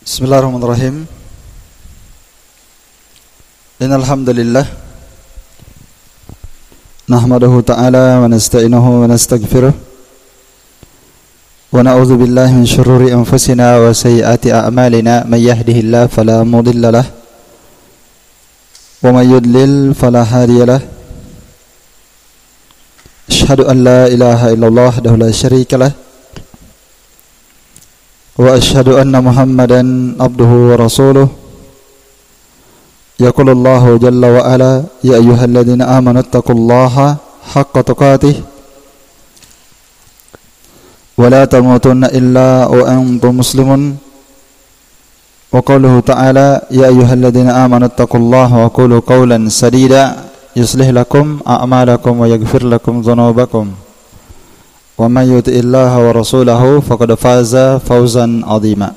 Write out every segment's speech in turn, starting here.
Bismillahirrahmanirrahim. Innal hamdalillah nahmaduhu ta'ala wa nasta'inuhu wa nastaghfiruh wa na'udzu billahi min shururi anfusina wa sayyiati a'malina may yahdihillahu fala mudilla lahu wa may yudlil fala hadiya lahu. Asyhadu an la ilaha illallah wahdahu la syarika lahu wa asyhadu anna Muhammadan abduhu wa rasuluh. Yaqulullahu jalla wa ala ya ayyuhalladzina amanu taqullaha haqqa tuqatih wa la tamutunna illa wa antum muslimun. Wa qawluhu ta'ala ya ayyuhalladzina amanu taqullaha wa qulu qawlan sadida yuslih lakum a'malakum wa yaghfir lakum dhunubakum. Wa may yuti'illaha wa rasulahu faqad faza fawzan 'azima.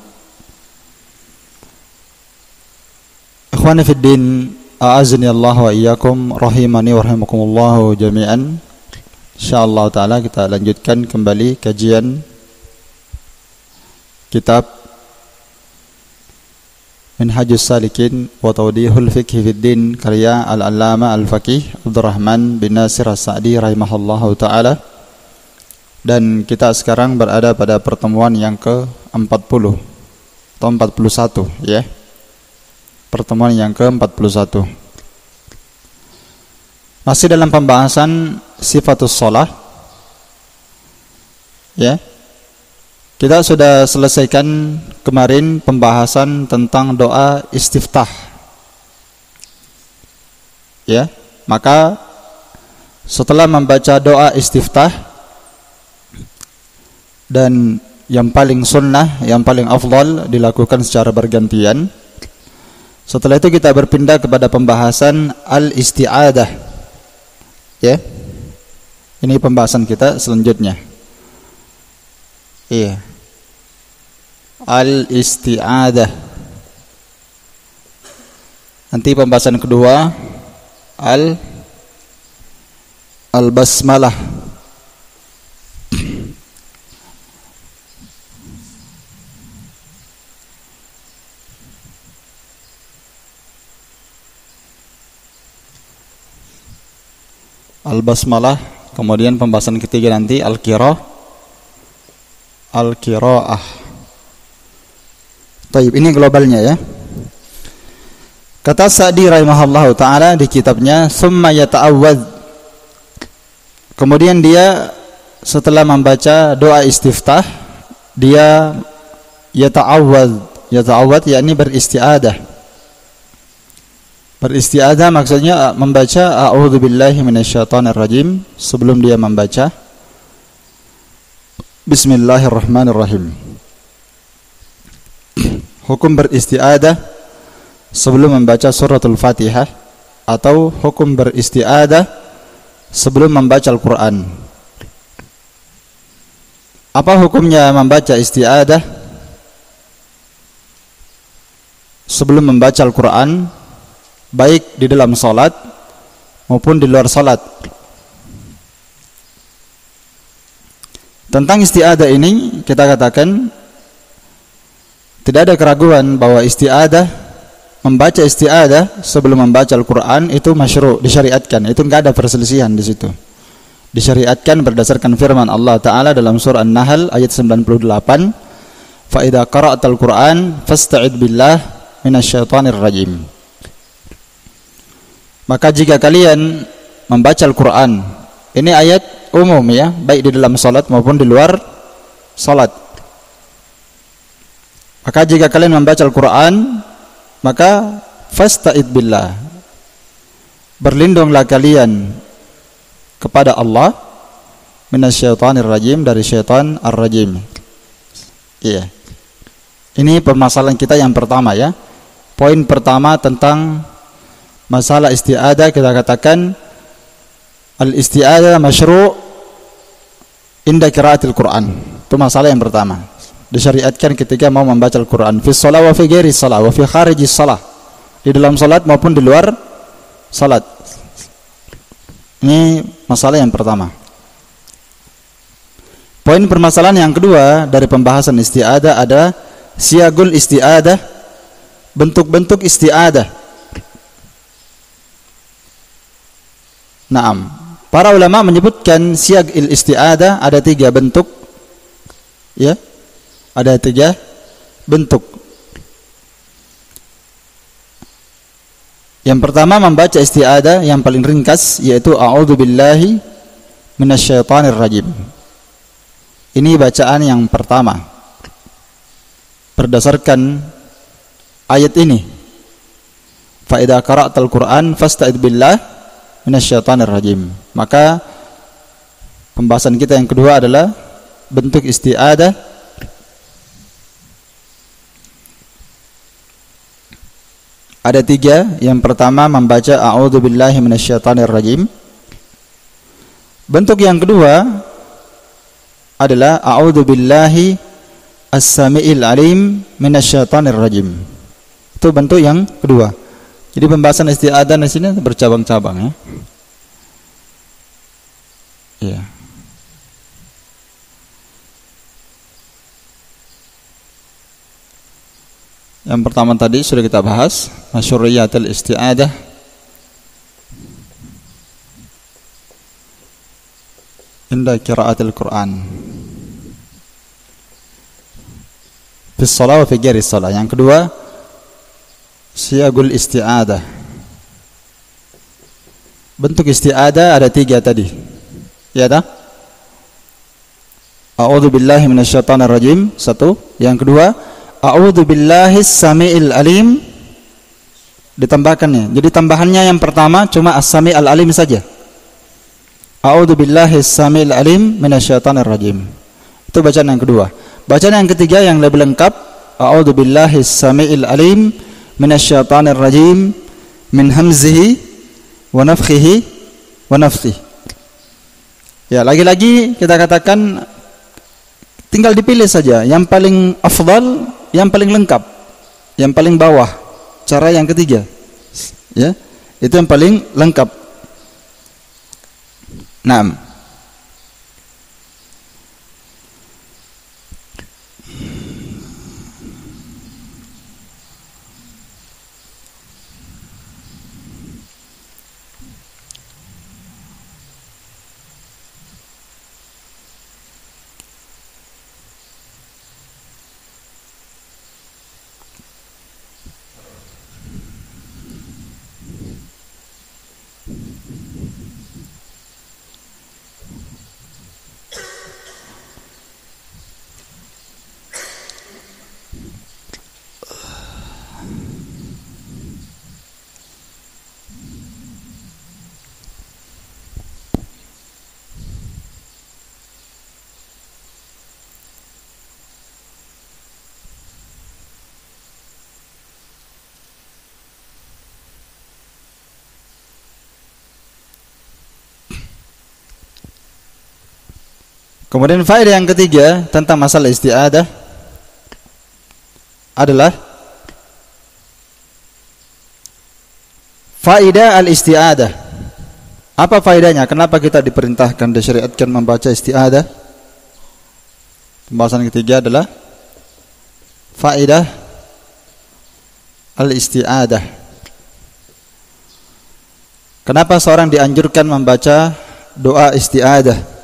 Ikhwani fid din, a'azni Allah wa iyyakum rahimani wa rahimakumullah jami'an. Insyaallah taala kita lanjutkan kembali kajian kitab Minhajus Salikin wa Tawdihul Fiqh fid Din karya Al-Allamah Al-Faqih Abdurrahman bin Nasir As-Sa'di rahimahullahu taala. Dan kita sekarang berada pada pertemuan yang ke-40 atau 41 ya. Pertemuan yang ke-41. Masih dalam pembahasan sifatus shalah. Ya. Kita sudah selesaikan kemarin pembahasan tentang doa istiftah. Ya, maka setelah membaca doa istiftah dan yang paling sunnah, yang paling afdal dilakukan secara bergantian. Setelah itu kita berpindah kepada pembahasan al-isti'adah. Ya. Ini pembahasan kita selanjutnya. Iya. Al-isti'adah. Nanti pembahasan kedua al-basmalah. Al-basmalah, kemudian pembahasan ketiga nanti al-qiraah. Taib, ini globalnya ya. Kata Sa'di rahimahullahu taala di kitabnya summa yata'awwadz. Kemudian dia setelah membaca doa istiftah, dia yata'awwadz yakni beristi'adah. Beristi'adah maksudnya membaca a'udzubillahi minasyaitonirrajim sebelum dia membaca bismillahirrahmanirrahim. Hukum beristi'adah sebelum membaca suratul Fatihah atau hukum beristi'adah sebelum membaca Al-Qur'an. Apa hukumnya membaca isti'adah sebelum membaca Al-Qur'an, baik di dalam salat maupun di luar salat? Tentang isti'adah ini kita katakan tidak ada keraguan bahwa membaca isti'adah sebelum membaca Al-Qur'an itu masyru', disyariatkan. Itu enggak ada perselisihan di situ. Disyariatkan berdasarkan firman Allah taala dalam surah An-Nahl ayat 98, "Fa idza qara'tal Qur'an fasta'id billah minasyaitonir rajim." Maka jika kalian membaca Al-Qur'an, ini ayat umum ya, baik di dalam salat maupun di luar salat. Maka jika kalian membaca Al-Qur'an, maka fasta'id billah, berlindunglah kalian kepada Allah minasyaitonir rajim, dari syaitan ar-rajim. Iya. Ini permasalahan kita yang pertama ya. Poin pertama tentang masalah isti'adah, kita katakan al-isti'adah masyru' inda qiraatil Qur'an. Itu masalah yang pertama. Disyariatkan ketika mau membaca Al-Qur'an fi shalah wa fi ghairi shalah wa fi kharijis shalah, di dalam salat maupun di luar salat. Ini masalah yang pertama. Poin permasalahan yang kedua dari pembahasan isti'adah ada siagul isti'adah, bentuk-bentuk isti'adah. Naam, para ulama menyebutkan siag isti'adah ada 3 bentuk, ya, ada 3 bentuk. Yang pertama membaca isti'adah yang paling ringkas, yaitu a'udzubillahi minasyaitonir rajim. Ini bacaan yang pertama berdasarkan ayat ini, fa idza qara'tal Qur'an fasta'idz billah minasyaitonir rajim. Maka pembahasan kita yang kedua adalah bentuk isti'adah. Ada 3. Yang pertama membaca a'udzubillahi minasyaitonir rajim. Bentuk yang kedua adalah a'udzubillahi as-sami'il alim minasyaitonir rajim. Itu bentuk yang kedua. Jadi pembahasan isti'adah di sini bercabang-cabang, ya. Ya. Yang pertama tadi sudah kita bahas, masyru'iyatul isti'adah. Inda qira'atil Qur'an. Fi shalah wa fi ghairi shalah. Yang kedua, siagul isti'adah. Bentuk isti'adah ada 3 tadi, ya dah? A'udzubillahi minasyaitonir rajim, 1. Yang kedua, a'udzubillahis samiil alim, ditambahkannya. Jadi tambahannya yang pertama cuma as-sami'al alim saja. A'udzubillahis samiil alim minasyaitonir rajim. Itu bacaan yang kedua. Bacaan yang ketiga yang lebih lengkap, a'udzubillahis samiil alim minasyaitonir rajim min hamzihi wa nafthihi wa nafthihi. Ya, lagi-lagi kita katakan tinggal dipilih saja yang paling afdal, yang paling lengkap, yang paling bawah. Cara yang ketiga, ya, itu yang paling lengkap. Naam. Kemudian faedah yang ketiga tentang masalah isti'adah adalah faedah al-isti'adah. Apa faedahnya? Kenapa kita diperintahkan, disyariatkan membaca isti'adah? Pembahasan ketiga adalah faedah al-isti'adah. Kenapa seorang dianjurkan membaca doa isti'adah?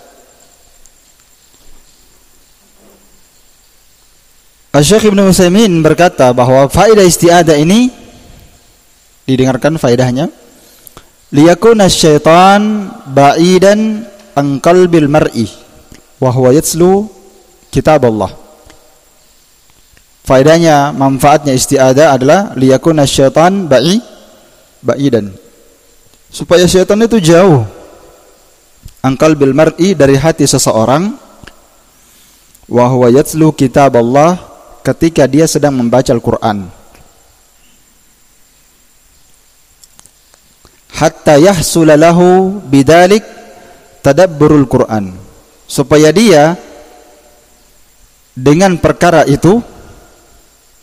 Syekh Ibnu Utsaimin berkata bahwa faedah isti'adah ini, didengarkan faedahnya, liyakuna syaitan ba'idan an qalbil mar'i wa huwa yatslu kitab Allah. Faedahnya, manfaatnya isti'adah adalah liyakuna syaitan ba'idan, supaya syaitan itu jauh, an qalbil mar'i, dari hati seseorang, wa huwa yatslu kitab Allah, ketika dia sedang membaca Al-Quran, hatta yahsula lahu bidalik tadabburul Quran, supaya dia dengan perkara itu,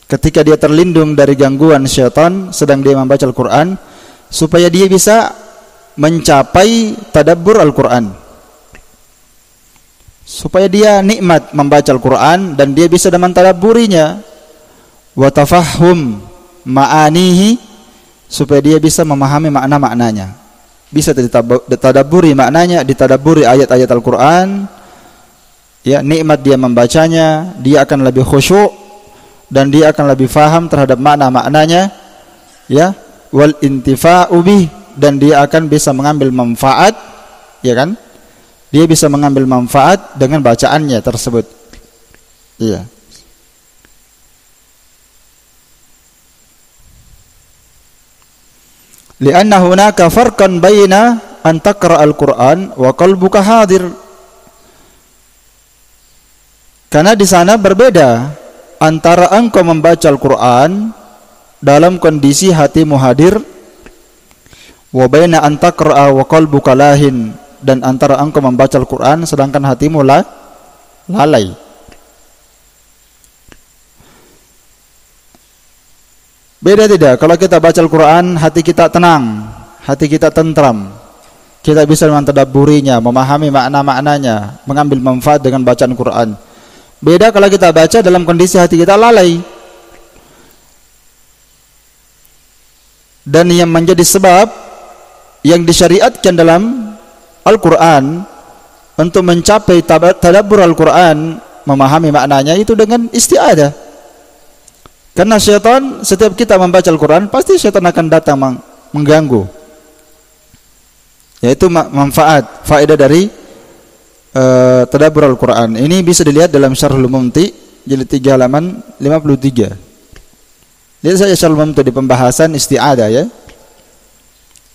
ketika dia terlindung dari gangguan syaitan sedang dia membaca Al-Quran, supaya dia bisa mencapai tadabbur Al-Quran, supaya dia nikmat membaca Al-Quran dan dia bisa mentadabburinya, wa tafahhum ma'anihi, supaya dia bisa memahami makna-maknanya, bisa ditadabburi maknanya, ditadabburi ayat-ayat Al-Qur'an. Ya, nikmat dia membacanya, dia akan lebih khusyuk dan dia akan lebih faham terhadap makna-maknanya, ya, wal intifa'u bih, dan dia akan bisa mengambil manfaat, ya kan? Dia bisa mengambil manfaat dengan bacaannya tersebut. Iya. Lianna hunaka farqan baina an taqra al-Qur'an wa qalbuka hadir. Karena di sana berbeda antara engkau membaca Al-Qur'an dalam kondisi hatimu hadir, wa baina an taqra wa qalbuka lahin, dan antara engkau membaca Al-Qur'an sedangkan hatimu lalai. Beda tidak? Kalau kita baca Al-Quran, hati kita tenang, hati kita tentram, kita bisa mentadabburinya, memahami makna-maknanya, mengambil manfaat dengan bacaan Quran. Beda kalau kita baca dalam kondisi hati kita lalai. Dan yang menjadi sebab yang disyariatkan dalam Al-Quran untuk mencapai tadabbur Al-Quran, memahami maknanya, itu dengan isti'adah. Karena syaitan, setiap kita membaca Al-Quran, pasti syaitan akan datang mengganggu. Yaitu manfaat, faedah dari tadabbur Al-Quran. Ini bisa dilihat dalam Syarhul Mumti jilid 3 halaman 53. Lihat saja Syarhul Mumti di pembahasan isti'adah, ya.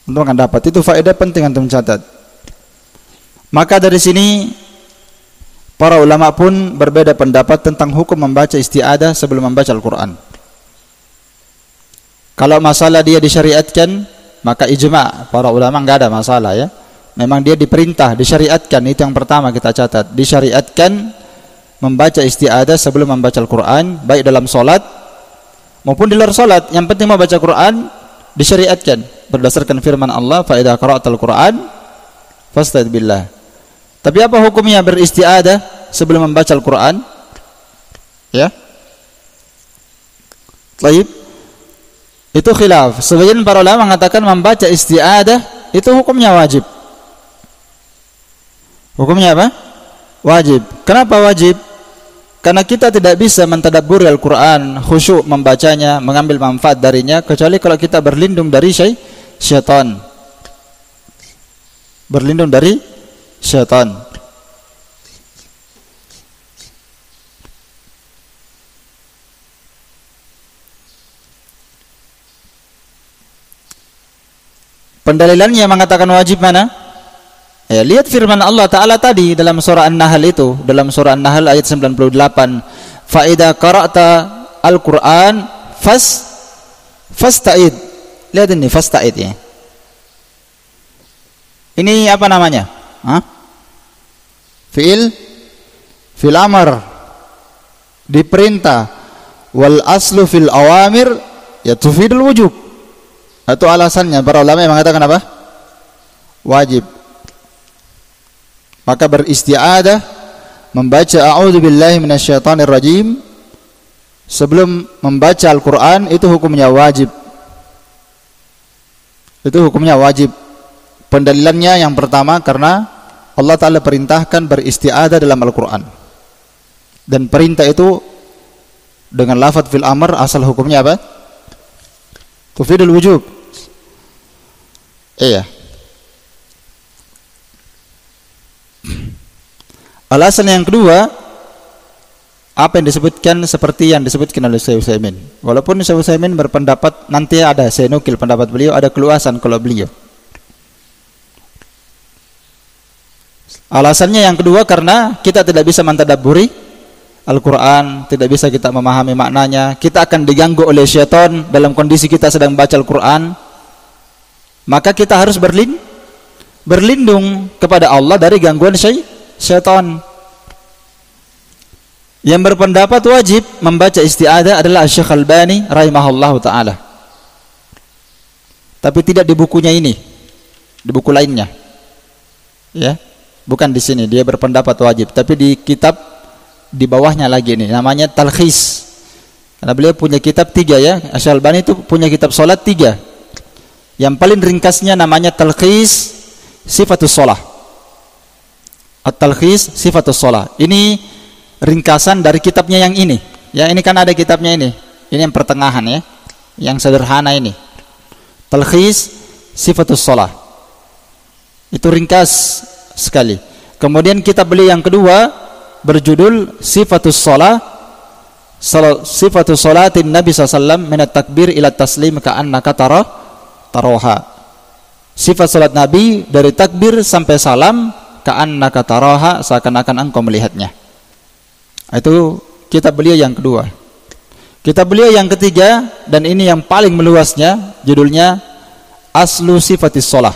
Untuk akan dapat itu faedah penting untuk mencatat. Maka dari sini para ulama pun berbeda pendapat tentang hukum membaca isti'adah sebelum membaca Al-Quran. Kalau masalah dia disyariatkan, maka ijma' para ulama enggak ada masalah, ya. Memang dia diperintah, disyariatkan, itu yang pertama kita catat. Disyariatkan membaca isti'adah sebelum membaca Al-Quran, baik dalam solat maupun di luar solat. Yang penting membaca Quran disyariatkan berdasarkan firman Allah, fa idza qara'tal Quran fasta'id billah. Tapi apa hukumnya beristi'adah sebelum membaca Al-Quran? Ya. Baik. Itu khilaf. Sebagian para ulama mengatakan membaca isti'adah itu hukumnya wajib. Hukumnya apa? Wajib. Kenapa wajib? Karena kita tidak bisa mentadabburi Al-Quran, khusyuk membacanya, mengambil manfaat darinya, kecuali kalau kita berlindung dari syaitan. Berlindung dari syaitan. Pendalilannya mengatakan wajib mana? Ya, lihat firman Allah Ta'ala tadi dalam surah An-Nahl itu, dalam surah An-Nahl ayat 98. Fa idza qara'ta al-Qur'an fasta'id. Lihat ini fasta'id, ya. Ini apa namanya? Fi'il amar, diperintah. Wal aslu fil awamir ya tufidul wujub. Atau alasannya para ulama yang mengatakan apa? Wajib. Maka beristi'adah, membaca a'udzubillahi minasyaitonir rajim sebelum membaca Al-Quran, itu hukumnya wajib. Itu hukumnya wajib. Pendalilannya yang pertama, karena Allah Ta'ala perintahkan beristi'adah dalam Al-Quran. Dan perintah itu dengan lafadz fil amr, asal hukumnya apa? Tufidul wujub. Iya. Alasan yang kedua, apa yang disebutkan seperti yang disebutkan oleh Syekh Utsaimin. Walaupun Syekh Utsaimin berpendapat, nanti ada saya nukil pendapat beliau, ada keluasan kalau beliau. Alasannya yang kedua, karena kita tidak bisa mentadabburi Al-Quran, tidak bisa kita memahami maknanya, kita akan diganggu oleh syaitan dalam kondisi kita sedang baca Al-Quran. Maka kita harus berlindung kepada Allah dari gangguan syaitan. Yang berpendapat wajib membaca isti'adah adalah Syekh Al-Albani rahimahullahu ta'ala. Tapi tidak di bukunya ini, di buku lainnya, ya, bukan di sini dia berpendapat wajib, tapi di kitab di bawahnya lagi ini namanya Talkhis Karena beliau punya kitab 3 ya. Asy-Syalbani itu punya kitab salat 3. Yang paling ringkasnya namanya Talkhis Sifatus Shalah. At-Talkhis Sifatus Shalah. Ini ringkasan dari kitabnya yang ini. Ya, ini kan ada kitabnya ini. Ini yang pertengahan ya. Yang sederhana ini. Talkhis Sifatus Shalah. Itu ringkas sekali. Kemudian kitab beliau yang kedua berjudul Sifatus Shalah. Sifatus Shalatin Nabi SAW minat takbir ila taslim ka'annaka taroha. Sifat salat Nabi dari takbir sampai salam ka'annaka taroha, seakan-akan engkau melihatnya. Itu kitab beliau yang kedua. Kitab beliau yang ketiga, dan ini yang paling meluasnya, judulnya Aslu Sifatis Shalah.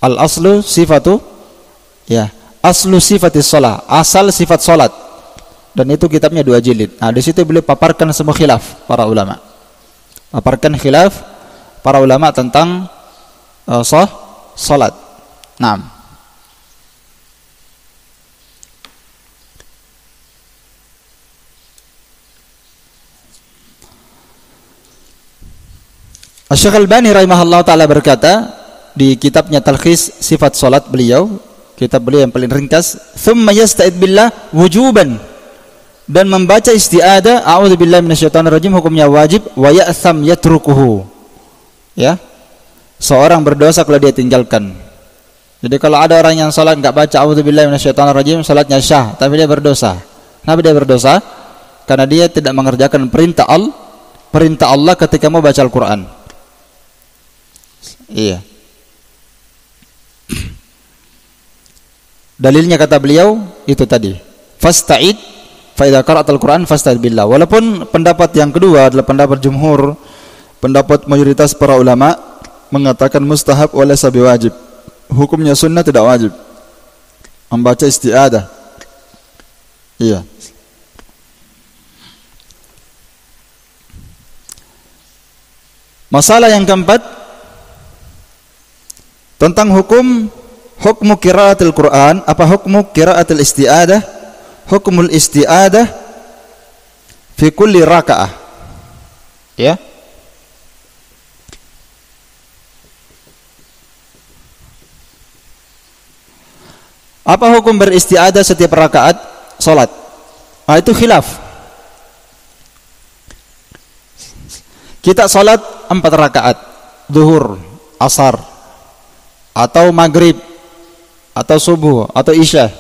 Al-aslu sifatu, ya, aslu sifatis shalah, asal sifat salat. Dan itu kitabnya 2 jilid. Nah, di situ beliau paparkan semua khilaf para ulama. Paparkan khilaf para ulama tentang salat. Naam. Asy-Syaikh Al-Albani rahimahullah taala berkata di kitabnya Talkhis Sifat Salat beliau, kitab beliau yang paling ringkas, "Tsumma yasta'id billah wujuban." Dan membaca isti'adzah, a'udzubillahi minasyaitonir rajim, hukumnya wajib, wa ya'tham yatrukuhu. Ya. Seorang berdosa kalau dia tinggalkan. Jadi kalau ada orang yang salat enggak baca a'udzubillahi minasyaitonir rajim, salatnya syah, tapi dia berdosa. Kenapa dia berdosa? Karena dia tidak mengerjakan perintah Allah ketika mau baca Al-Qur'an. Iya. Dalilnya kata beliau itu tadi, fasta'id fa idza qara'atal Qur'an fasta'id billah. Walaupun pendapat yang kedua adalah pendapat jumhur, pendapat mayoritas para ulama mengatakan mustahab walaysa biwajib. Hukumnya sunnah, tidak wajib membaca isti'adzah. Iya. Masalah yang keempat tentang hukmu qiraatil Quran, apa hukmu qiraatil isti'adzah? Hukmul isti'adzah fi kulli raka'ah. Ya. Apa hukum beristi'adzah setiap rakaat salat? Nah, itu khilaf. Kita salat 4 rakaat, zuhur, asar, atau maghrib, atau subuh, atau isya.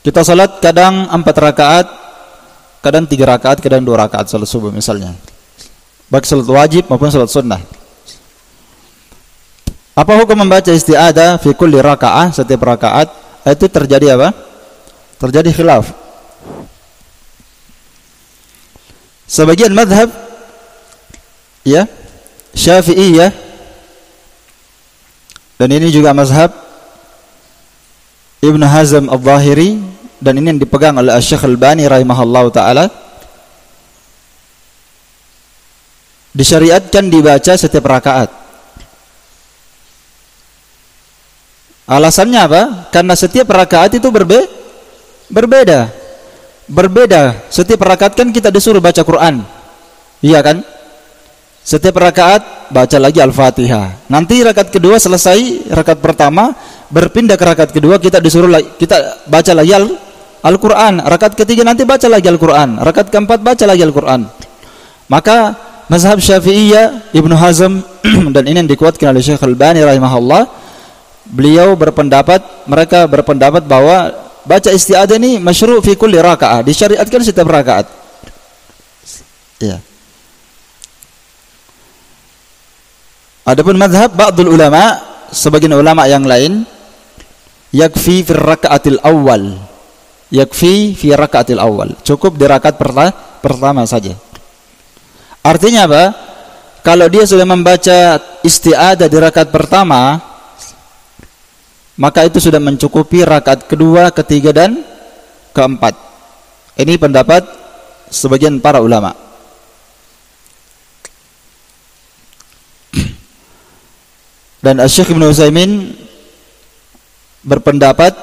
Kita salat kadang 4 rakaat, kadang 3 rakaat, kadang 2 rakaat salat subuh misalnya. Baik salat wajib maupun salat sunnah. Apa hukum membaca isti'adzah fi kulli rakaah, setiap rakaat? Itu terjadi apa? Terjadi khilaf. Sebagian mazhab ya, Syafi'iyah, dan ini juga mazhab Ibnu Hazm Al-Zahiri, dan ini yang dipegang oleh Asy-Syaikh Al-Albani rahimahullahu taala, disyariatkan dibaca setiap rakaat. Alasannya apa? Karena setiap rakaat itu berbeda. Setiap rakaat kan kita disuruh baca Quran, iya kan? Setiap rakaat baca lagi Al-Fatihah. Nanti rakaat kedua selesai, rakaat pertama berpindah ke rakaat kedua, kita disuruh kita baca lagi Al-Quran. Rakaat ketiga nanti baca lagi Al-Quran. Rakaat keempat baca lagi Al-Quran. Maka mazhab Syafi'iyah, Ibnu Hazm dan ini yang dikuatkan oleh Syekh Al-Albani rahimahullah, mereka berpendapat bahwa baca isti'adzah ini masyru' fi kulli rakaah, disyariatkan setiap rakaat. Ya. Adapun mazhab ba'dul ulama, sebagian ulama yang lain, yakfi fi raka'atil awal. Yakfi fi raka'atil awal. Cukup di rakaat pertama saja. Artinya apa? Kalau dia sudah membaca isti'adzah di rakaat pertama, maka itu sudah mencukupi rakaat kedua, ketiga dan keempat. Ini pendapat sebagian para ulama. Dan Asy-Syaikh Ibnu Utsaimin berpendapat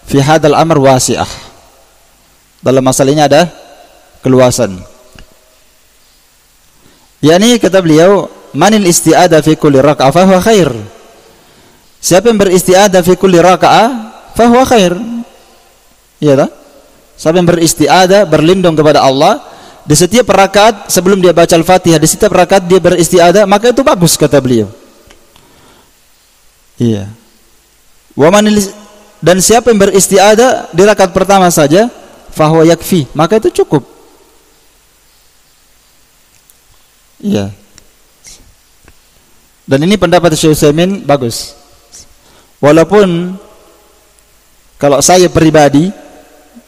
fi hadzal amr wasi'ah. Dalam masalah ini ada keluasan. Yani kata beliau, manil isti'adah fi kulli raka'ah fa huwa khair. Siapa yang beristi'adah fi kulli raka'ah fa huwa khair. Iya tak? Siapa yang beristi'adah, berlindung kepada Allah di setiap rakaat sebelum dia baca Al-Fatihah, di setiap rakaat dia beristi'adah, maka itu bagus kata beliau. Iya. Dan siapa yang beristi'adah di rakaat pertama saja, fa huwa yakfi, maka itu cukup. Iya. Dan ini pendapat Syekh Utsaimin bagus. Walaupun kalau saya pribadi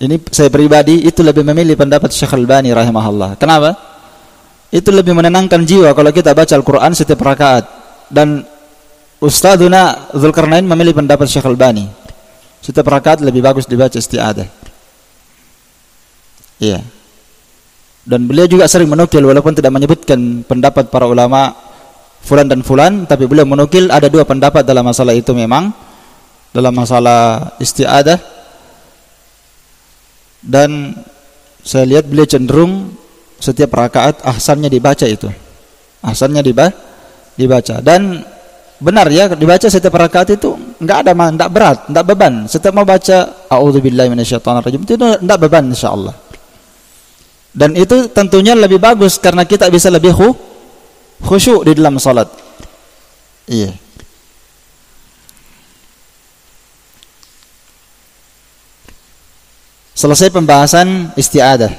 itu lebih memilih pendapat Syekh Al-Albani rahimahullah. Kenapa? Itu lebih menenangkan jiwa kalau kita baca Al-Quran setiap rakaat. Dan Ustadzuna Dzulkarnain memilih pendapat Syekh Al-Albani. Setiap rakaat lebih bagus dibaca isti'adah. Iya. Dan beliau juga sering menukil, walaupun tidak menyebutkan pendapat para ulama fulan dan fulan, tapi beliau menukil ada dua pendapat dalam masalah itu memang, dalam masalah isti'adah. Dan saya lihat beliau cenderung setiap rakaat ahsannya dibaca itu. Ahsannya dibaca. Dan benar ya, dibaca setiap rakaat itu enggak berat, enggak beban. Setiap mau baca a'udzubillahi minasyaitonirrajim itu enggak beban insyaallah. Dan itu tentunya lebih bagus karena kita bisa lebih khusyuk di dalam salat. Iya. Selesai pembahasan isti'adah.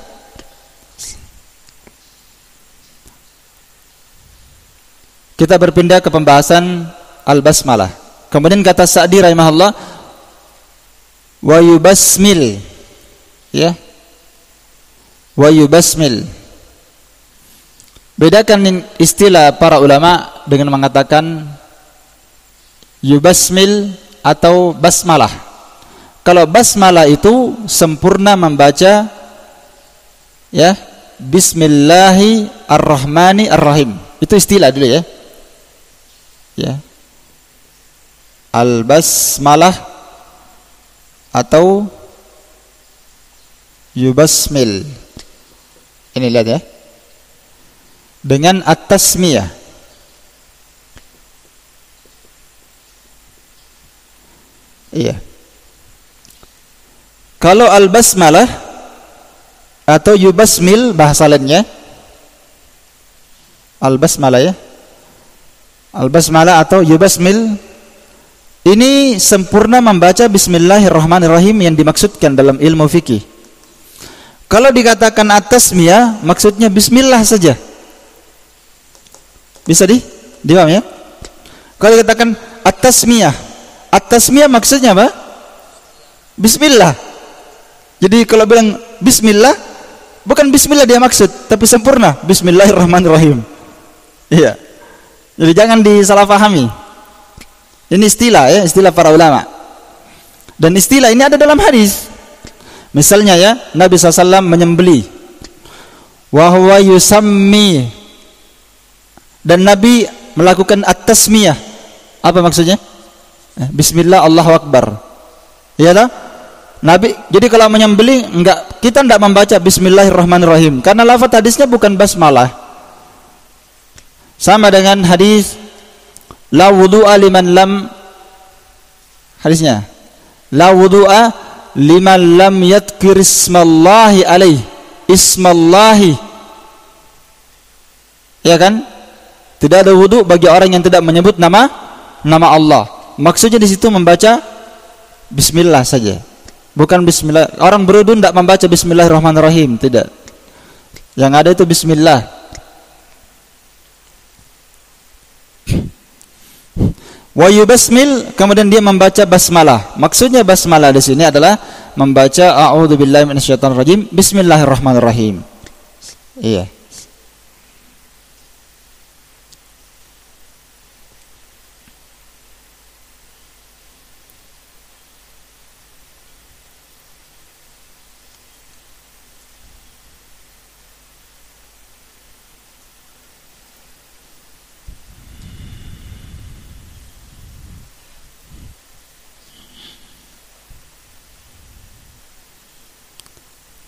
Kita berpindah ke pembahasan al-basmalah. Kemudian kata Sa'di rahimahullah, wa yubasmil, ya, wa yubasmil. Bedakan istilah para ulama dengan mengatakan yubasmil atau basmalah. Kalau basmalah itu sempurna membaca, ya, Bismillahirrahmanirrahim. Itu istilah dulu ya. Ya. Al-basmalah atau yubasmil. Ini lihat ya. Dengan at-tasmiyah. Iya. Kalau al-basmalah atau yubasmil bahasa lainnya, al-basmalah ya. Al-basmalah atau yubasmil ini sempurna membaca Bismillahirrahmanirrahim yang dimaksudkan dalam ilmu fikih. Kalau dikatakan at-tasmiyah maksudnya bismillah saja. Bisa dipaham ya? Kalau dikatakan at-tasmiyah, at-tasmiyah maksudnya apa? Bismillah. Jadi kalau bilang bismillah, bukan bismillah dia maksud, tapi sempurna Bismillahirrahmanirrahim. Iya. Jadi jangan disalahpahami. Ini istilah ya, istilah para ulama. Dan istilah ini ada dalam hadis. Misalnya ya, Nabi SAW menyembelih, wa huwa yusammi, dan Nabi melakukan at-tasmiyah. Apa maksudnya? Bismillah, Allahu Akbar. Iya tak? Nabi, jadi kalau menyembelih kita enggak membaca Bismillahirrahmanirrahim karena lafaz hadisnya bukan basmalah. Sama dengan hadis la wudu'a liman lam, hadisnya la wudu'a liman lam yadhkir ismallahi alaih, ismallahi, ya kan? Tidak ada wudu bagi orang yang tidak menyebut nama Allah. Maksudnya di situ membaca bismillah saja, bukan bismillah. Orang berwudu tidak membaca Bismillahirrahmanirrahim, tidak. Yang ada itu bismillah. Wa yubasmil, kemudian dia membaca basmalah. Maksudnya basmalah di sini adalah membaca a'udzubillahi minasyaitonirrajim, Bismillahirrahmanirrahim. Iya.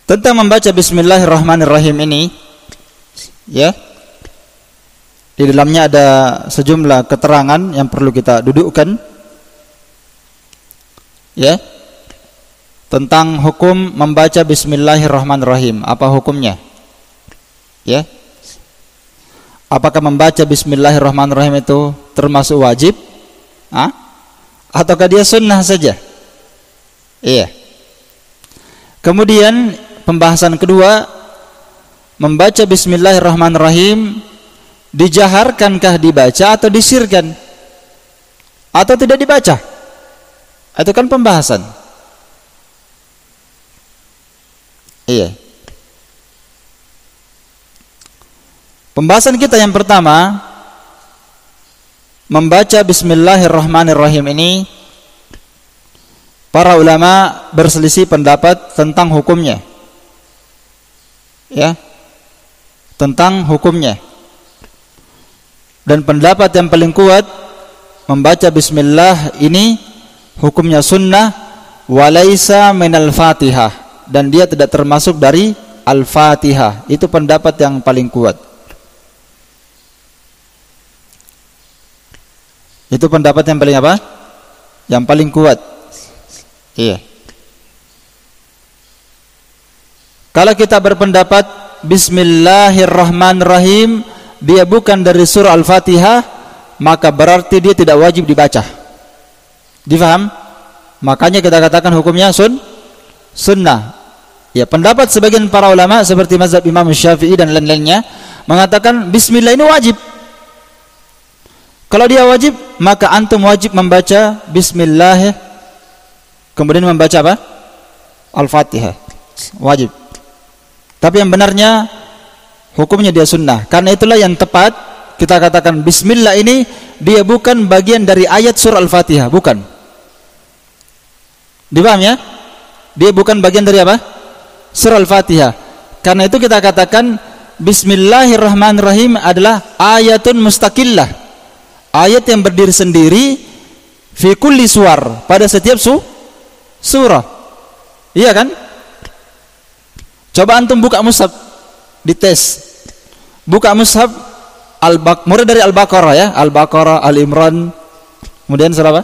Tentang membaca Bismillahirrahmanirrahim ini, ya, di dalamnya ada sejumlah keterangan yang perlu kita dudukkan, ya, tentang hukum membaca Bismillahirrahmanirrahim. Apa hukumnya? Ya, apakah membaca Bismillahirrahmanirrahim itu termasuk wajib? Ataukah dia sunnah saja? Iya. Kemudian pembahasan kedua, membaca Bismillahirrahmanirrahim dijaharkankah dibaca atau disirkan atau tidak dibaca? Itu kan pembahasan. Iya. Pembahasan kita yang pertama, membaca Bismillahirrahmanirrahim ini, para ulama berselisih pendapat tentang hukumnya. Ya, tentang hukumnya. Dan pendapat yang paling kuat, membaca bismillah ini hukumnya sunnah, walaisa minal fatihah, dan dia tidak termasuk dari al-fatihah. Itu pendapat yang paling kuat. Itu pendapat yang paling apa? Yang paling kuat. Iya. Kalau kita berpendapat Bismillahirrahmanirrahim dia bukan dari surah Al-Fatihah, maka berarti dia tidak wajib dibaca. Difaham? Makanya kita katakan hukumnya sunnah. Ya, pendapat sebagian para ulama seperti mazhab Imam Syafi'i dan lain-lainnya mengatakan Bismillah ini wajib. Kalau dia wajib, maka antum wajib membaca Bismillah, kemudian membaca apa? Al-Fatihah. Wajib. Tapi yang benarnya hukumnya dia sunnah. Karena itulah yang tepat kita katakan Bismillah ini dia bukan bagian dari ayat surah Al-Fatihah, bukan. Dipaham ya? Dia bukan bagian dari apa? Surah Al-Fatihah. Karena itu kita katakan Bismillahirrahmanirrahim adalah ayatun mustaqillah, ayat yang berdiri sendiri, fi kulli suwar, pada setiap surah. Iya kan? Coba antum buka mushaf, dites. Buka mushaf mulai dari Al-Baqarah ya, Al-Baqarah, Al-Imran, kemudian surah apa?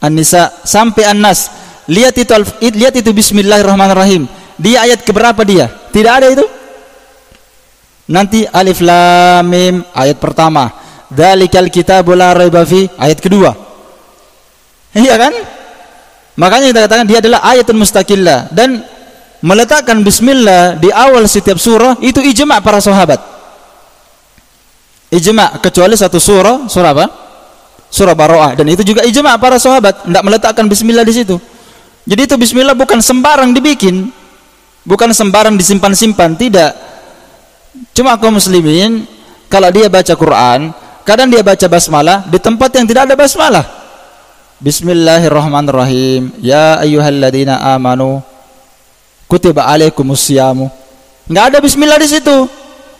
An-Nisa sampai An-Nas. Lihat itu Bismillahirrahmanirrahim. Dia ayat keberapa dia? Tidak ada itu. Nanti Alif Lam Mim ayat pertama. Dzalikal kitabul la raiba fi ayat kedua. Iya kan? Makanya kita katakan dia adalah ayatun mustaqillah, dan meletakkan bismillah di awal setiap surah itu ijma' para sahabat. Ijma', kecuali satu surah apa? Surah Bara'ah, dan itu juga ijma' para sahabat, tidak meletakkan bismillah di situ. Jadi itu bismillah bukan sembarang dibikin, bukan sembarang disimpan-simpan, tidak. Cuma kaum muslimin kalau dia baca Quran, kadang dia baca basmalah di tempat yang tidak ada basmalah. Bismillahirrahmanirrahim. Ya ayyuhalladzina amanu kutiba alaikumusyamu. Enggak ada bismillah di situ.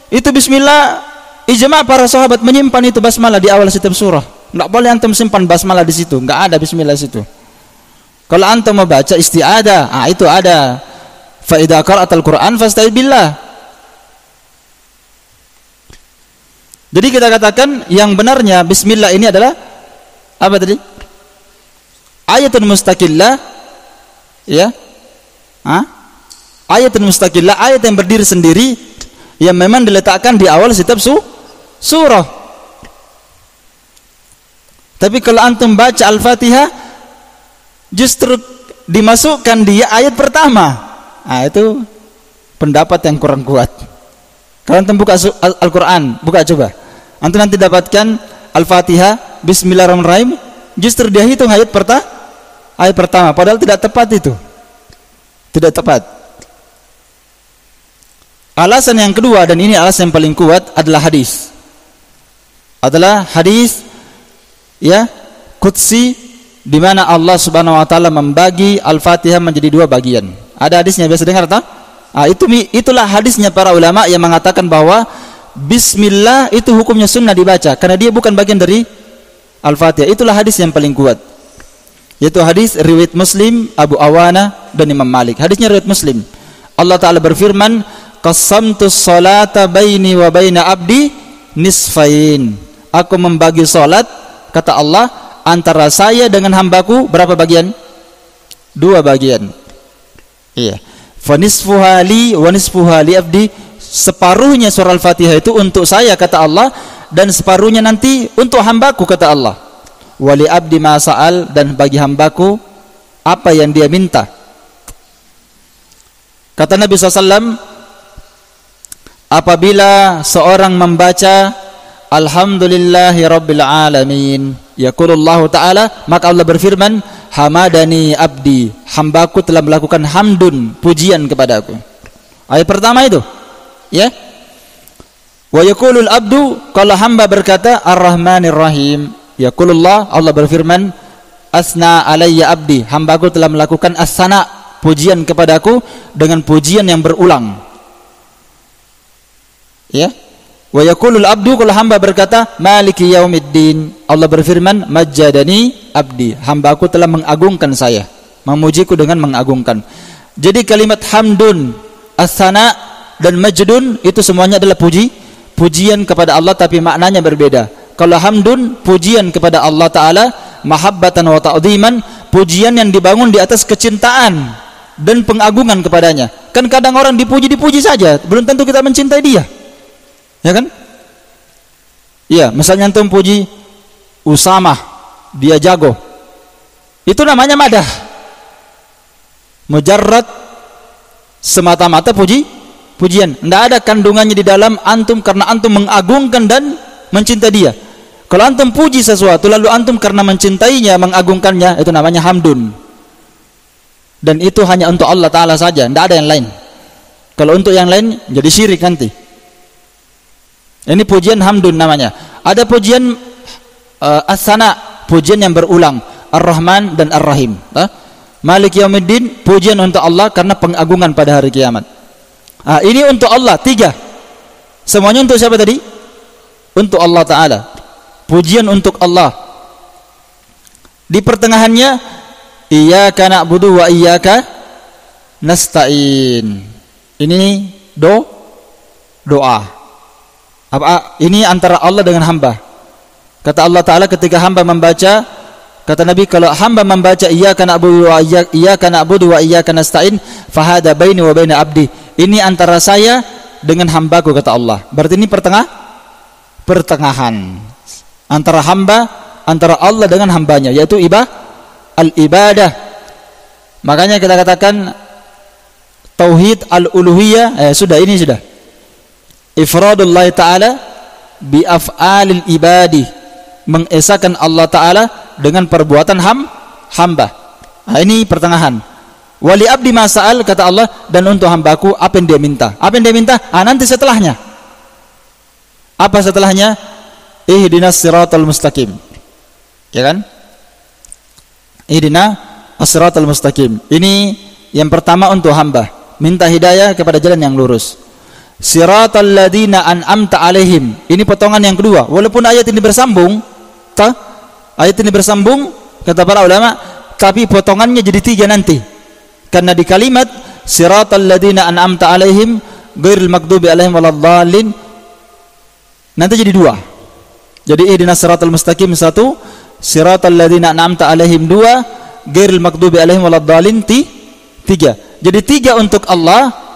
Itu bismillah ijma' para sahabat menyimpan itu basmalah di awal setiap surah. Enggak boleh antum simpan basmalah di situ. Enggak ada bismillah di situ. Kalau antum membaca isti'adah, itu ada. Fa idza qara'atal Qur'an fasta'idz billah. Jadi kita katakan yang benarnya bismillah ini adalah apa tadi? Ayatun mustaqillah, ya. Ayatun mustaqillah, ayat yang berdiri sendiri yang memang diletakkan di awal setiap surah. Tapi kalau antum baca Al-Fatihah justru dimasukkan dia ayat pertama. Itu pendapat yang kurang kuat. Kalau antum buka Al-Quran, buka coba. Antum nanti dapatkan Al-Fatihah Bismillahirrahmanirrahim, justru dia hitung ayat pertama, padahal tidak tepat itu. Tidak tepat. Alasan yang kedua, dan ini alasan yang paling kuat, adalah hadis. Adalah hadis ya qudsi, di mana Allah Subhanahu wa taala membagi Al-Fatihah menjadi dua bagian. Ada hadisnya, biasa dengar tak? Itulah hadisnya para ulama yang mengatakan bahwa bismillah itu hukumnya sunnah dibaca karena dia bukan bagian dari Al-Fatihah. Itulah hadis yang paling kuat, yaitu hadis riwayat Muslim, Abu Awana dan Imam Malik. Hadisnya riwayat Muslim. Allah Ta'ala berfirman, qasamtus salata baini wa baina abdi nisfain. Aku membagi salat, kata Allah, antara saya dengan hambaku berapa bagian? 2 bagian. Iya. Fa nisfuha li wa nisfuha li abdi. Separuhnya surah Al-Fatihah itu untuk saya, kata Allah, dan separuhnya nanti untuk hambaku, kata Allah. Wa li abdi ma sa'al, dan bagi hambaku apa yang dia minta. Kata Nabi SAW, apabila seorang membaca Alhamdulillahi Rabbil Alamin, yaqulullahu ta'ala, maka Allah berfirman, hamadani abdi, hambaku telah melakukan hamdun, pujian kepadaku. Ayat pertama itu, ya. Wa yaqulul abdu, kalau hamba berkata Ar-Rahmanir Rahim, yaqulullah, Allah berfirman, asna alayya abdi, hambaku telah melakukan as-sana, pujian kepadaku dengan pujian yang berulang. Ya. Wa yaqulul abdu, kalau hamba berkata maliki yaumiddin, Allah berfirman majjadani abdi, hambaku telah mengagungkan saya, memujiku dengan mengagungkan. Jadi kalimat hamdun, as-sana dan majdun itu semuanya adalah pujian kepada Allah, tapi maknanya berbeda. Kalau hamdun, pujian kepada Allah Ta'ala, mahabbatan wa ta'dhiman, pujian yang dibangun di atas kecintaan dan pengagungan kepadanya. Kan kadang orang dipuji saja, belum tentu kita mencintai dia. Ya kan? Iya, misalnya antum puji Usamah, dia jago. Itu namanya madah. Mujarrad, semata-mata pujian. Tidak ada kandungannya di dalam antum karena antum mengagungkan dan mencintai dia. Kalau antum puji sesuatu lalu antum karena mencintainya, mengagungkannya, itu namanya hamdun. Dan itu hanya untuk Allah Ta'ala saja, tidak ada yang lain. Kalau untuk yang lain jadi syirik nanti. Ini pujian hamdun namanya. Ada pujian as-sana, pujian yang berulang, Ar-Rahman dan Ar-Rahim. Malik Yaumiddin, pujian untuk Allah karena pengagungan pada hari kiamat. Ini untuk Allah, 3. Semuanya untuk siapa tadi? Untuk Allah Ta'ala. Pujian untuk Allah. Di pertengahannya, iyyaka na'budu wa iyyaka nasta'in. Ini doa. Ini antara Allah dengan hamba. Kata Allah Ta'ala ketika hamba membaca, kata Nabi, kalau hamba membaca iyyaka na'budu wa iyyaka nasta'in, fahada baini wa baina abdi. Ini antara saya dengan hambaku, kata Allah. Berarti ini pertengahan antara hamba, antara Allah dengan hambanya, yaitu al-ibadah. Makanya kita katakan tauhid al-uluhiyah, sudah. Ifradullah Ta'ala bi af'alil ibadi, mengesahkan Allah Ta'ala dengan perbuatan hamba. Ini pertengahan. Wali abdi masa'al, kata Allah, dan untuk hambaku apa yang dia minta. Apa yang dia minta? Nanti setelahnya. Apa setelahnya? Ihdinas siratal mustaqim. Ya kan? Ihdinas siratal mustaqim. Ini yang pertama untuk hamba, minta hidayah kepada jalan yang lurus. Siratal ladzina an'amta alaihim. Ini potongan yang kedua. Walaupun ayat ini bersambung, kata para ulama, tapi potongannya jadi 3 nanti. Karena di kalimat siratal ladzina an'amta alaihim ghairil maghdubi alaihim waladdallin, nanti jadi 2. Jadi ihdinas siratal mustaqim 1, siratal ladzina an'amta alaihim 2, ghairil maghdubi alaihim waladdallin 3. Jadi 3 untuk Allah,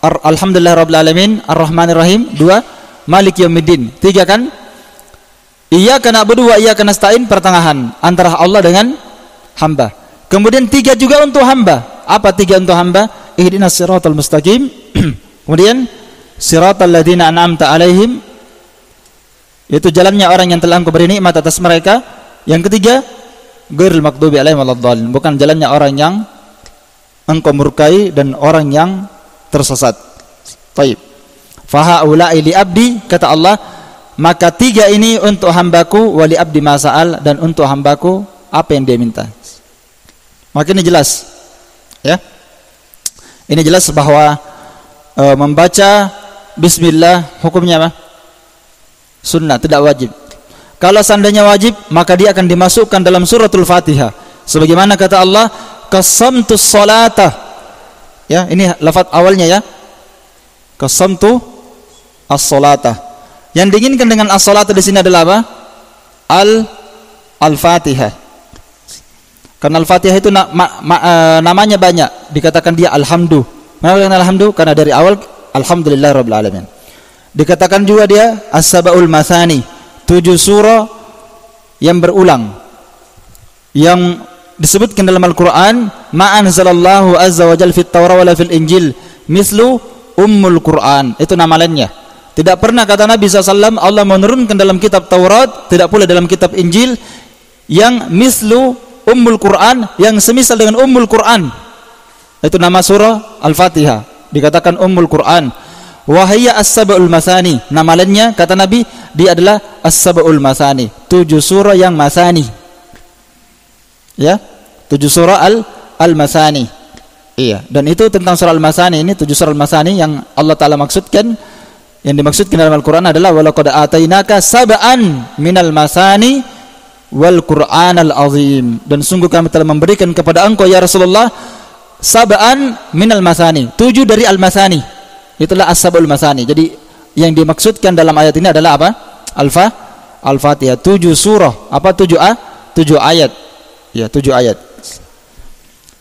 Alhamdulillah Rabbil Alamin, Ar-Rahmanir Rahim 2, Malik Yaumiddin 3 kan? Iyyaka na'budu wa iyyaka nasta'in, pertengahan antara Allah dengan hamba. Kemudian 3 juga untuk hamba. Apa 3 untuk hamba? Ihdinas siratal mustaqim. Kemudian siratal ladzina an'amta alaihim, yaitu jalannya orang yang telah Engkau beri nikmat atas mereka. Yang ketiga, ghairil maghdubi alaihim waladdallin, bukan jalannya orang yang Engkau murkai dan orang yang tersesat. Baik. Fahaula'i li abdi, kata Allah, maka 3 ini untuk hambaku, wali abdi masa'al, dan untuk hambaku apa yang dia minta. Maka ini jelas, ya. Ini jelas bahwa membaca bismillah hukumnya apa? Sunnah, tidak wajib. Kalau seandainya wajib, maka dia akan dimasukkan dalam suratul Fatihah. Sebagaimana kata Allah, qasamtus salata, Ya, ini lafaz awalnya ya. Qasamtu as-salata. Yang diinginkan dengan as-salata di sini adalah apa? Al-Fatihah. Karena Al-Fatihah itu namanya banyak. Dikatakan dia alhamdu. Kenapa alhamdu? Karena dari awal alhamdulillahirabbil alamin. Dikatakan juga dia as-sab'ul mathani, 7 surah yang berulang. Yang disebutkan dalam Al-Qur'an, ma anzalallahu azza wa jalla fit Taurah wala fil Injil mislu ummul Qur'an. Itu nama lainnya. Tidak pernah kata Nabi SAW Allah menurunkan dalam kitab Taurat, tidak pula dalam kitab Injil yang mislu ummul Qur'an, yang semisal dengan ummul Qur'an. Itu nama surah Al-Fatihah, dikatakan ummul Qur'an. Wahiyya as-sab'ul mathani, nama lainnya kata Nabi dia adalah as-sab'ul mathani, 7 surah yang mathani. Ya, 7 surah al-mathani. Iya, dan itu tentang surah al-mathani ini, 7 surah al-mathani yang Allah Ta'ala maksudkan. Yang dimaksudkan dalam Al-Qur'an adalah walaqad atainaka sab'an minal mathani wal Qur'anal azim. Dan sungguh kami telah memberikan kepada engkau ya Rasulullah sab'an minal mathani, 7 dari al-mathani. Itulah as-sab'ul mathani. Jadi yang dimaksudkan dalam ayat ini adalah apa? Al-Fatihah, 7 surah, apa 7 ayat. Ya, 7 ayat.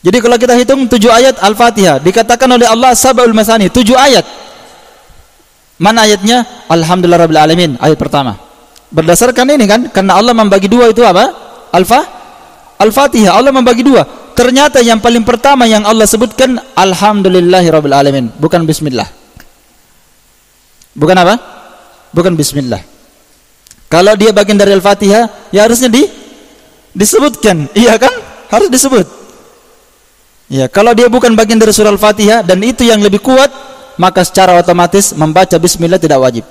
Jadi kalau kita hitung 7 ayat Al-Fatihah, dikatakan oleh Allah sab'ul mathani, 7 ayat. Mana ayatnya? Alhamdulillahirabbil alamin, ayat pertama. Berdasarkan ini kan, karena Allah membagi 2 itu apa? Al-Fatihah, Allah membagi 2. Ternyata yang paling pertama yang Allah sebutkan alhamdulillahirabbil alamin, bukan bismillah. Bukan apa? Bukan bismillah. Kalau dia bagian dari Al-Fatihah, ya harusnya disebutkan. Iya kan? Harus disebut. Ya, kalau dia bukan bagian dari surah Al-Fatihah dan itu yang lebih kuat, maka secara otomatis membaca bismillah tidak wajib.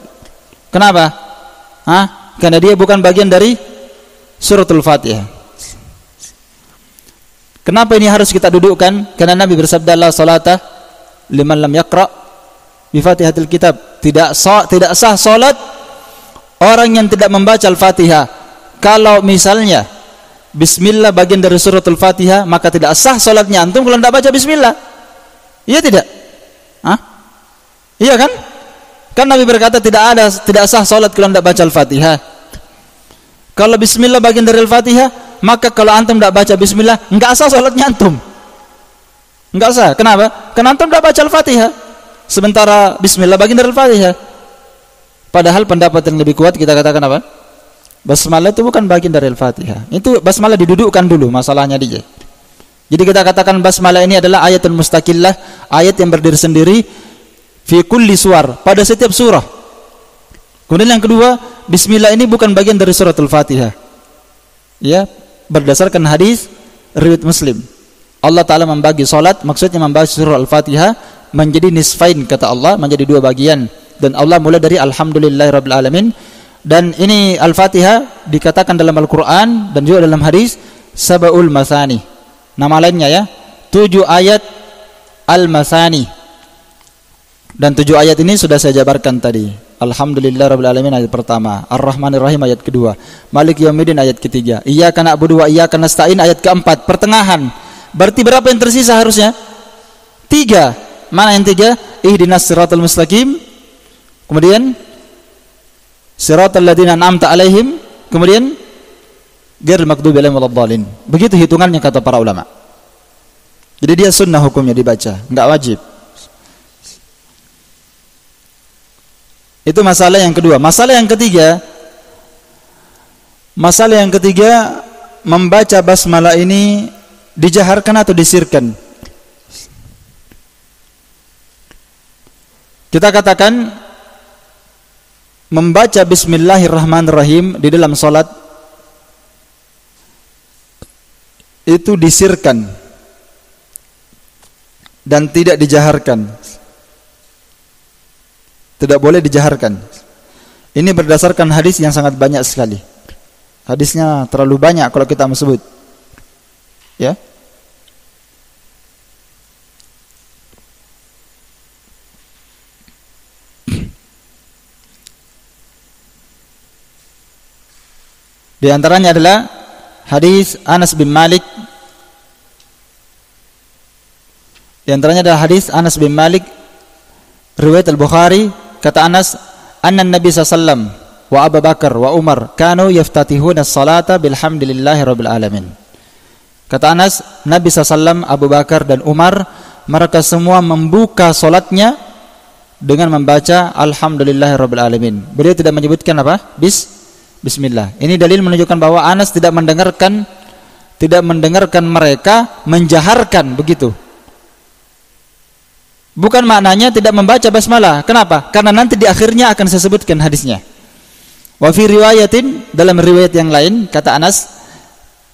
Kenapa? Karena dia bukan bagian dari suratul Fatihah. Kenapa ini harus kita dudukkan? Karena Nabi bersabda la salata liman lam yaqra bi Fatihatil kitab. Tidak sah salat orang yang tidak membaca Al-Fatihah. Kalau misalnya bismillah bagian dari suratul Fatihah, maka tidak sah salatnya antum kalau tidak baca bismillah. Iya tidak? Iya kan? Kan Nabi berkata tidak sah salat kalau tidak baca Al-Fatihah. Kalau bismillah bagian dari Al-Fatihah, maka kalau antum tidak baca bismillah, enggak sah salatnya antum. Enggak sah. Kenapa? Karena antum tidak baca Al-Fatihah. Sementara bismillah bagian dari Al-Fatihah. Padahal pendapat yang lebih kuat kita katakan apa? Basmalah itu bukan bagian dari Al-Fatihah. Itu basmalah didudukkan dulu masalahnya dia. Jadi kita katakan basmalah ini adalah ayatul mustaqillah, ayat yang berdiri sendiri fi kulli suwar, pada setiap surah. Kemudian yang kedua, bismillah ini bukan bagian dari suratul Fatihah. Ya, berdasarkan hadis riwayat Muslim. Allah Ta'ala membagi salat, maksudnya membagi surah Al-Fatihah menjadi nisfain, kata Allah, menjadi 2 bagian. Dan Allah mulai dari alhamdulillahirabbil alamin. Dan ini Al-Fatihah dikatakan dalam Al-Qur'an dan juga dalam hadis sab'ul mathani. Nama lainnya ya, 7 ayat Al-Mathani. Dan 7 ayat ini sudah saya jabarkan tadi. Alhamdulillahirabbil alamin ayat pertama, Ar-Rahmanir Rahim ayat kedua, Maliki Yaumiddin ayat ketiga, Iyyaka na'budu wa iyyaka nasta'in ayat keempat, pertengahan. Berarti berapa yang tersisa harusnya? 3. Mana yang 3? Ihdinas siratal mustaqim. Kemudian siratal ladzina an'amta alaihim. Kemudian ghairil maghdubi alaihim waladdallin. Begitu hitungannya kata para ulama. Jadi dia sunnah hukumnya dibaca, enggak wajib. Itu masalah yang kedua. Masalah yang ketiga, membaca basmalah ini dijaharkan atau disirkan. Kita katakan membaca bismillahirrahmanirrahim di dalam salat itu disirkan dan tidak dijaharkan. Tidak boleh dijaharkan. Ini berdasarkan hadis yang sangat banyak sekali. Hadisnya terlalu banyak kalau kita mau sebut. Ya. Di antaranya adalah hadis Anas bin Malik Di antaranya adalah hadis Anas bin Malik riwayat Al-Bukhari, kata Anas, anna Nabi sallallahu wa Abu Bakar wa Umar kanu yaftatihuna as-salata bilhamdillahi rabbil alamin. Kata Anas, Nabi sallallahu, Abu Bakar dan Umar, mereka semua membuka salatnya dengan membaca alhamdulillahi rabbil alamin. Beliau tidak menyebutkan apa? Bismillah. Ini dalil menunjukkan bahwa Anas tidak mendengarkan mereka menjaharkan begitu. Bukan maknanya tidak membaca basmalah. Kenapa? Karena nanti di akhirnya akan saya sebutkan hadisnya. Wa fi riwayatin, dalam riwayat yang lain, kata Anas,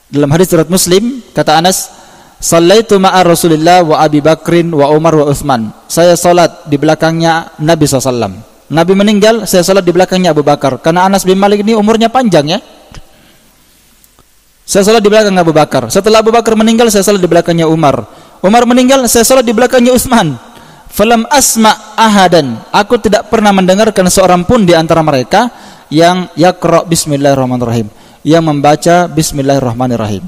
dalam hadis riwayat Muslim, kata Anas, sallaitu ma'a Rasulillah wa Abi Bakrin wa Umar wa Utsman. Saya salat di belakangnya Nabi SAW. Nabi meninggal, saya salat di belakangnya Abu Bakar. Karena Anas bin Malik ini umurnya panjang ya. Saya salat di belakang Abu Bakar. Setelah Abu Bakar meninggal, saya salat di belakangnya Umar. Umar meninggal, saya salat di belakangnya Utsman. Falam asma ahadan, aku tidak pernah mendengarkan seorang pun di antara mereka yang yaqra bismillahirrahmanirrahim, yang membaca bismillahirrahmanirrahim.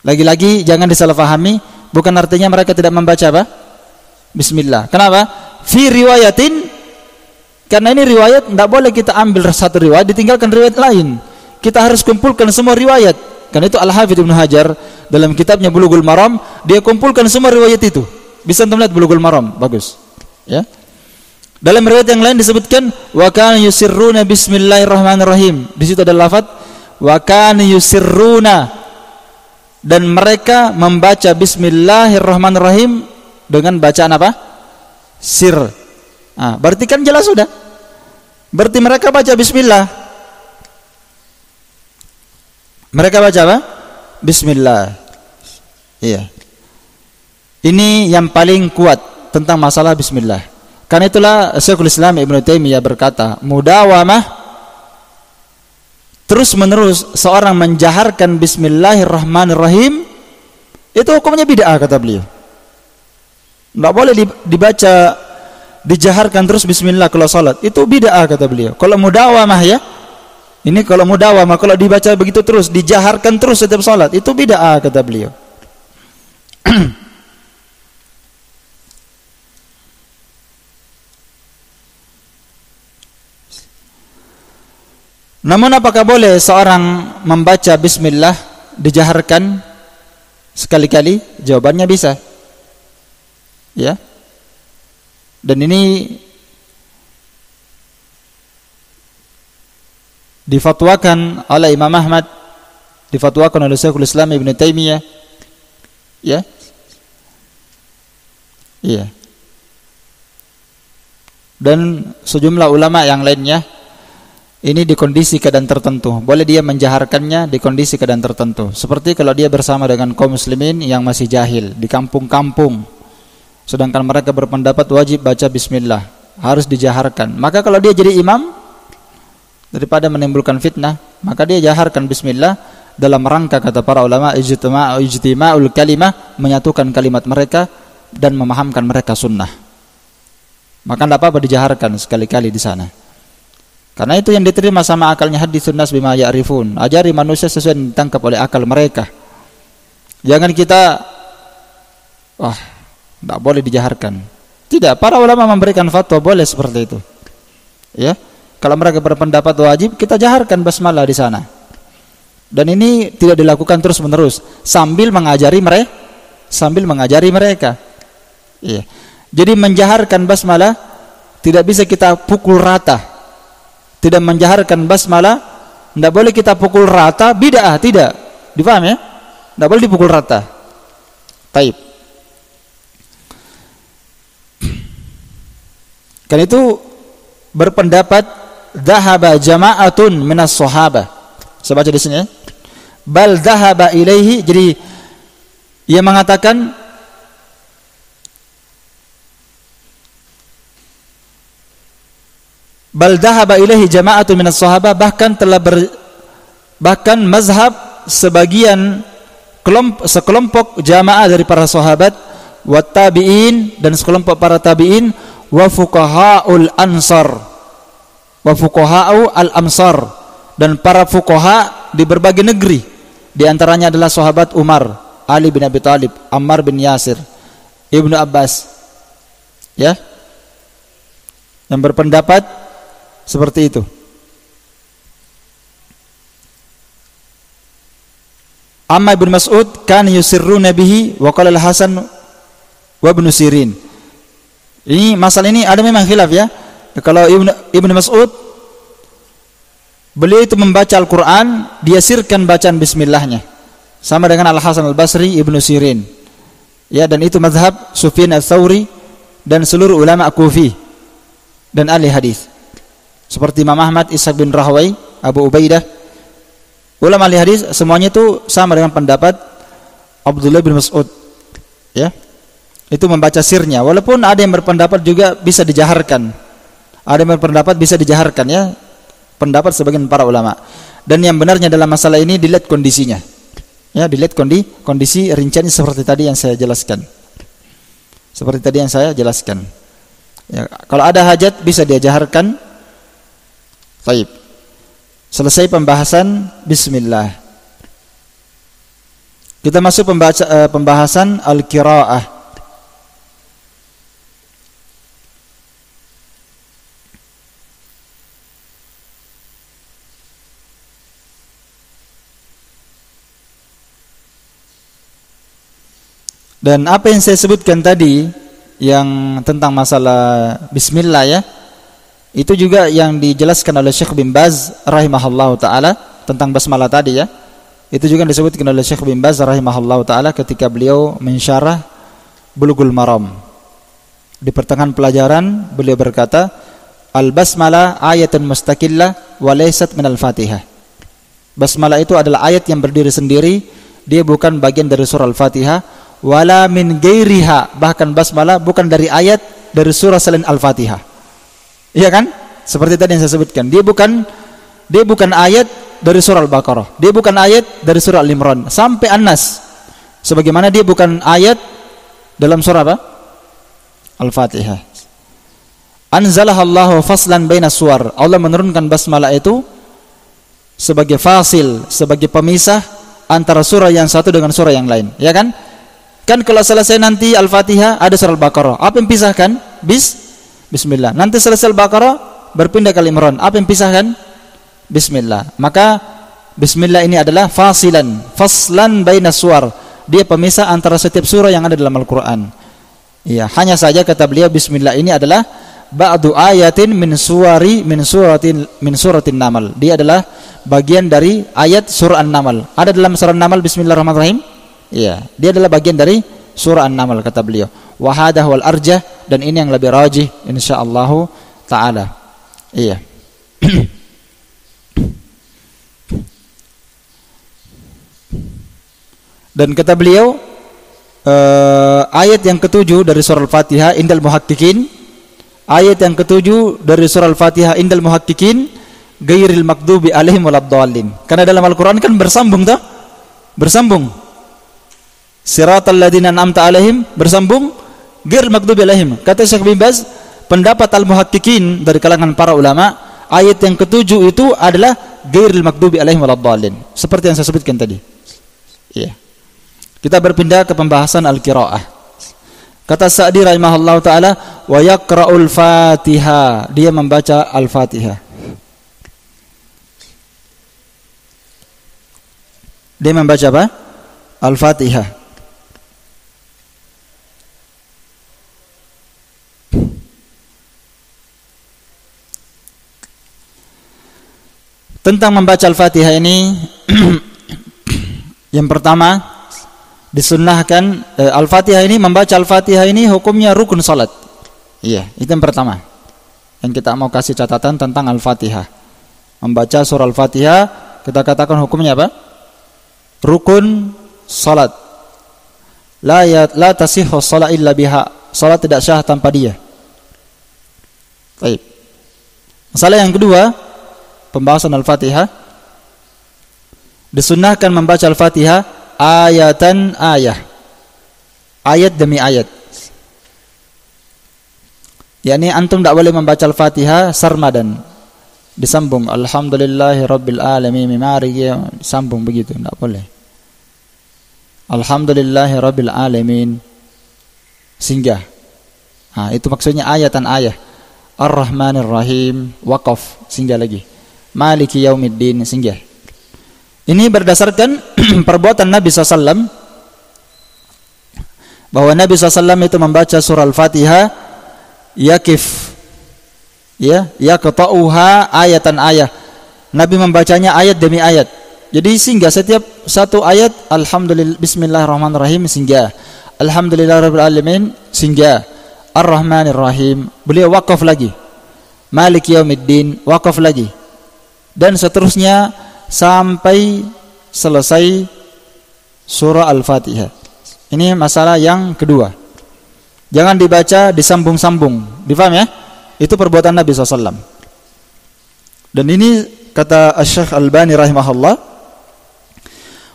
Lagi-lagi jangan disalahpahami, bukan artinya mereka tidak membaca apa? Bismillah. Kenapa? Fi riwayatin, karena ini riwayat, tidak boleh kita ambil satu riwayat ditinggalkan riwayat lain. Kita harus kumpulkan semua riwayat. Karena itu Al-Hafidz Ibnu Hajar dalam kitabnya Bulughul Maram, dia kumpulkan semua riwayat itu. Bisa antum lihat Bulughul Maram, bagus. Ya. Dalam riwayat yang lain disebutkan wa kana yusirruna bismillahirrahmanirrahim. Di situ ada lafaz wa kana yusirruna, dan mereka membaca bismillahirrahmanirrahim dengan bacaan apa? Sir. Nah, berarti kan jelas sudah. Berarti mereka baca bismillah. Mereka baca apa? Bismillah. Iya. Ini yang paling kuat tentang masalah bismillah. Karena itulah Syekhul Islam Ibnu Taimiyah berkata, mudawamah, terus menerus seorang menjaharkan bismillahirrahmanirrahim, itu hukumnya bid'ah, kata beliau. Tidak boleh dibaca, dijaharkan terus bismillah kalau salat, itu bid'ah, kata beliau. Kalau mudawamah ya, ini kalau mudawamah, kalau dibaca begitu terus, dijaharkan terus setiap salat, itu bid'ah, kata beliau. Namun apakah boleh seorang membaca bismillah dijaharkan sekali-kali? Jawabannya bisa. Ya. Dan ini difatwakan oleh Imam Ahmad, difatwakan oleh Syekhul Islam Ibnu Taimiyah. Ya. Iya. Dan sejumlah ulama yang lainnya. Ini di kondisi keadaan tertentu. Boleh dia menjaharkannya di kondisi keadaan tertentu. Seperti kalau dia bersama dengan kaum muslimin yang masih jahil di kampung-kampung, sedangkan mereka berpendapat wajib baca bismillah, harus dijaharkan. Maka kalau dia jadi imam, daripada menimbulkan fitnah, maka dia jaharkan bismillah dalam rangka, kata para ulama, ijtima'ul kalimah, menyatukan kalimat mereka dan memahamkan mereka sunnah. Maka tidak apa-apa dijaharkan sekali-kali di sana. Karena itu yang diterima sama akalnya, haditsun nas bima ya'rifun. Ajari manusia sesuai yang ditangkap oleh akal mereka. Jangan kita tidak boleh dijaharkan. Tidak, para ulama memberikan fatwa boleh seperti itu. Ya. Kalau mereka berpendapat wajib, kita jaharkan basmalah di sana. Dan ini tidak dilakukan terus-menerus sambil mengajari mereka. Iya. Jadi menjaharkan basmalah tidak bisa kita pukul rata. Tidak menjaharkan basmalah, tidak boleh kita pukul rata, bid'ah, tidak. Dipaham ya? Tidak boleh dipukul rata. Taib. Karena itu berpendapat dhahaba jama'atun minas sahabah. Saya baca di sini ya. Bal dhahaba ilaihi, jadi ia mengatakan bal dhahaba ilaihi jama'atun minas sahabah, bahkan mazhab sebagian sekelompok jamaah dari para sahabat, wa tabi'in, dan sekelompok para tabi'in, wa fuqaha'ul ansar, wa fuqaha'u al-amsar, dan para fuqaha di berbagai negeri. Di antaranya adalah sahabat Umar, Ali bin Abi Thalib, Ammar bin Yasir, Ibnu Abbas. Ya. Yang berpendapat seperti itu. Amma Ibnu Mas'ud kan yusirruna bihi wa qala al-Hasan wa Ibnu Sirin. Ini masalah ini ada memang khilaf ya. Kalau Ibnu Mas'ud beliau itu membaca Al-Qur'an, dia sirkan bacaan bismillahnya. Sama dengan Al-Hasan Al-Basri, Ibnu Sirin. Ya, dan itu mazhab Sufyan Ats-Tsauri dan seluruh ulama Kufi dan ahli hadis. Seperti Imam Ahmad, Ishaq bin Rahway, Abu Ubaidah. Ulama ahli hadis semuanya itu sama dengan pendapat Abdullah bin Mas'ud. Ya. Itu membaca sirnya, walaupun ada yang berpendapat juga bisa dijaharkan. Ada yang berpendapat bisa dijaharkan ya. Pendapat sebagian para ulama. Dan yang benarnya dalam masalah ini dilihat kondisinya. Ya, dilihat kondisi rinciannya seperti tadi yang saya jelaskan. Seperti tadi yang saya jelaskan. Ya, kalau ada hajat bisa dia jaharkan. Baik. Selesai pembahasan bismillah. Kita masuk pembahasan al-qiraah. Dan apa yang saya sebutkan tadi yang tentang masalah bismillah ya, itu juga yang dijelaskan oleh Syekh bin Baz rahimahullahu taala tentang basmalah tadi ya. Itu juga disebutkan oleh Syekh bin Baz rahimahullahu taala ketika beliau mensyarah Bulughul Maram. Di pertengahan pelajaran beliau berkata, al-basmalah ayatun mustaqillah wa laysat minal Fatihah. Basmalah itu adalah ayat yang berdiri sendiri, dia bukan bagian dari surah Al-Fatihah. Wala min ghairiha, bahkan basmalah bukan dari ayat dari surah selain Al-Fatihah. Iya kan? Seperti tadi yang saya sebutkan. Dia bukan ayat dari surah Al-Baqarah. Dia bukan ayat dari surah Al-Imran sampai An-Nas. Sebagaimana dia bukan ayat dalam surah apa? Al-Fatihah. Anzalahallahu faslan baina suwar. Allah menurunkan basmalah itu sebagai fasil, sebagai pemisah antara surah yang satu dengan surah yang lain. Ya kan? Kan kalau selesai nanti Al-Fatihah ada surah Al-Baqarah. Apa yang pisahkan? Bismillah. Nanti selesai Al-Baqarah berpindah ke Al-Imran. Apa yang pisahkan? Bismillah. Maka Bismillah ini adalah faslan baina suwar. Dia pemisah antara setiap surah yang ada dalam Al-Quran. Iya, hanya saja kata beliau Bismillah ini adalah ba'du ayatin min suratin Namal. Dia adalah bagian dari ayat surah An-Naml. Ada dalam surah An-Naml Bismillahirrahmanirrahim? Iya, dia adalah bagian dari surah An-Naml kata beliau. Wa hadah wal arjah, dan ini yang lebih rajih insyaallah taala. Iya. Dan kata beliau ayat yang ketujuh dari surah Al-Fatihah indal muhaqqiqin, ayat yang ketujuh dari surah Al-Fatihah indal muhaqqiqin ghairil maghdubi alaihim waladdallin. Karena dalam Al-Qur'an kan bersambung toh? Bersambung. Siratal ladzina an'amta alaihim bersambung ghairil maghdubi alaihim. Kata Syekh bin Baz, pendapat al-muhaqqiqin dari kalangan para ulama, ayat yang ketujuh itu adalah ghairil maghdubi alaihim waladdallin. Seperti yang saya sebutkan tadi. Iya. Kita berpindah ke pembahasan al-qiraah. Kata Sa'di rahimahullah ta'ala, wa yaqra'ul Fatihah, dia membaca Al-Fatihah. Dia membaca apa? Al-Fatihah. Tentang membaca Al-Fatihah ini yang pertama disunnahkan Al-Fatihah ini, membaca Al-Fatihah ini hukumnya rukun salat. Iya, itu yang pertama. Yang kita mau kasih catatan tentang Al-Fatihah. Membaca surah Al-Fatihah kita katakan hukumnya apa? Rukun salat. La tasihhu shalah illa biha. Salat tidak sah tanpa dia. Baik. Masalah yang kedua, pembahasan Al-Fatihah. Disunnahkan membaca Al-Fatihah ayatan ayah, ayat demi ayat. yakni antum tidak boleh membaca Al-Fatihah sarmadan, disambung alhamdulillahirabbil alamin, mari sambung begitu, tidak boleh. Alhamdulillahirabbil alamin singgah. Nah, itu maksudnya ayatan ayah. Ar-Rahmanir Rahim, waqaf, singgah lagi. Maliki Yaumiddin, singgah. Ini berdasarkan perbuatan Nabi SAW, bahwa Nabi SAW itu membaca surah Al-Fatihah yakif, ya, yaqta'uha ayatan ayah. Nabi membacanya ayat demi ayat. Jadi singgah setiap satu ayat. Alhamdulillah, Bismillahirrahmanirrahim, singgah. Alhamdulillahirabbil alamin, singgah. Ar-Rahmanir Rahim, beliau waqaf lagi. Maliki Yaumiddin, waqaf lagi. Dan seterusnya sampai selesai surah Al-Fatihah. Ini masalah yang kedua. Jangan dibaca disambung-sambung. Difaham ya? Itu perbuatan Nabi SAW. Dan ini kata Syekh Albani rahimahullah,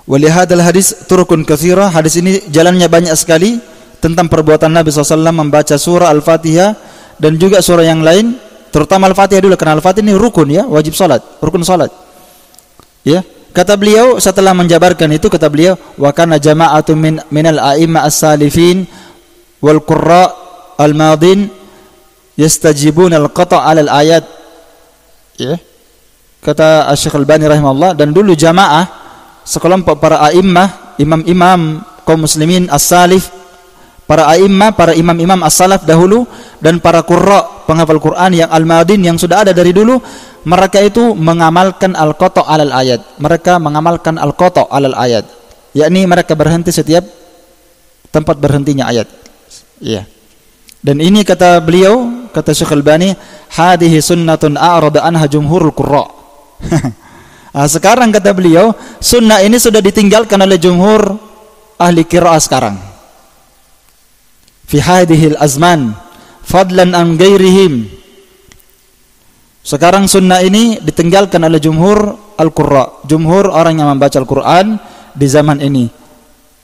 walihadal hadis turukun katsira, hadis ini jalannya banyak sekali tentang perbuatan Nabi SAW membaca surah Al-Fatihah dan juga surah yang lain, terutama Al-Fatihah dulu, karena Al-Fatihah ini rukun ya, wajib salat, rukun salat. Ya, kata beliau setelah menjabarkan itu, kata beliau, wa kana jama'atu minal a'imma as-salifin wal qurra al-madin yastajibuna al-qata' 'ala al-ayat. Ya. Kata Syekh Al-Albani rahimahullah, dan dulu jamaah sekelompok para a'immah, imam-imam kaum muslimin as-salif, para a'immah, para imam-imam as-salaf dahulu, dan para qurra, penghafal Quran yang al-madin, yang sudah ada dari dulu, mereka itu mengamalkan al-qata' 'alal ayat. Mereka mengamalkan al-qata' 'alal ayat, yakni mereka berhenti setiap tempat berhentinya ayat. Iya. Dan ini kata beliau, kata Syekh Al-Albani, hadhihi sunnatun a'rada anha jumhurul qurra. Nah, sekarang kata beliau, sunnah ini sudah ditinggalkan oleh jumhur ahli qiraah sekarang. Fi hadhil azman fadlan an ghairihim. Sekarang sunnah ini ditinggalkan oleh jumhur al-qurra, jumhur orang yang membaca Al-Qur'an di zaman ini.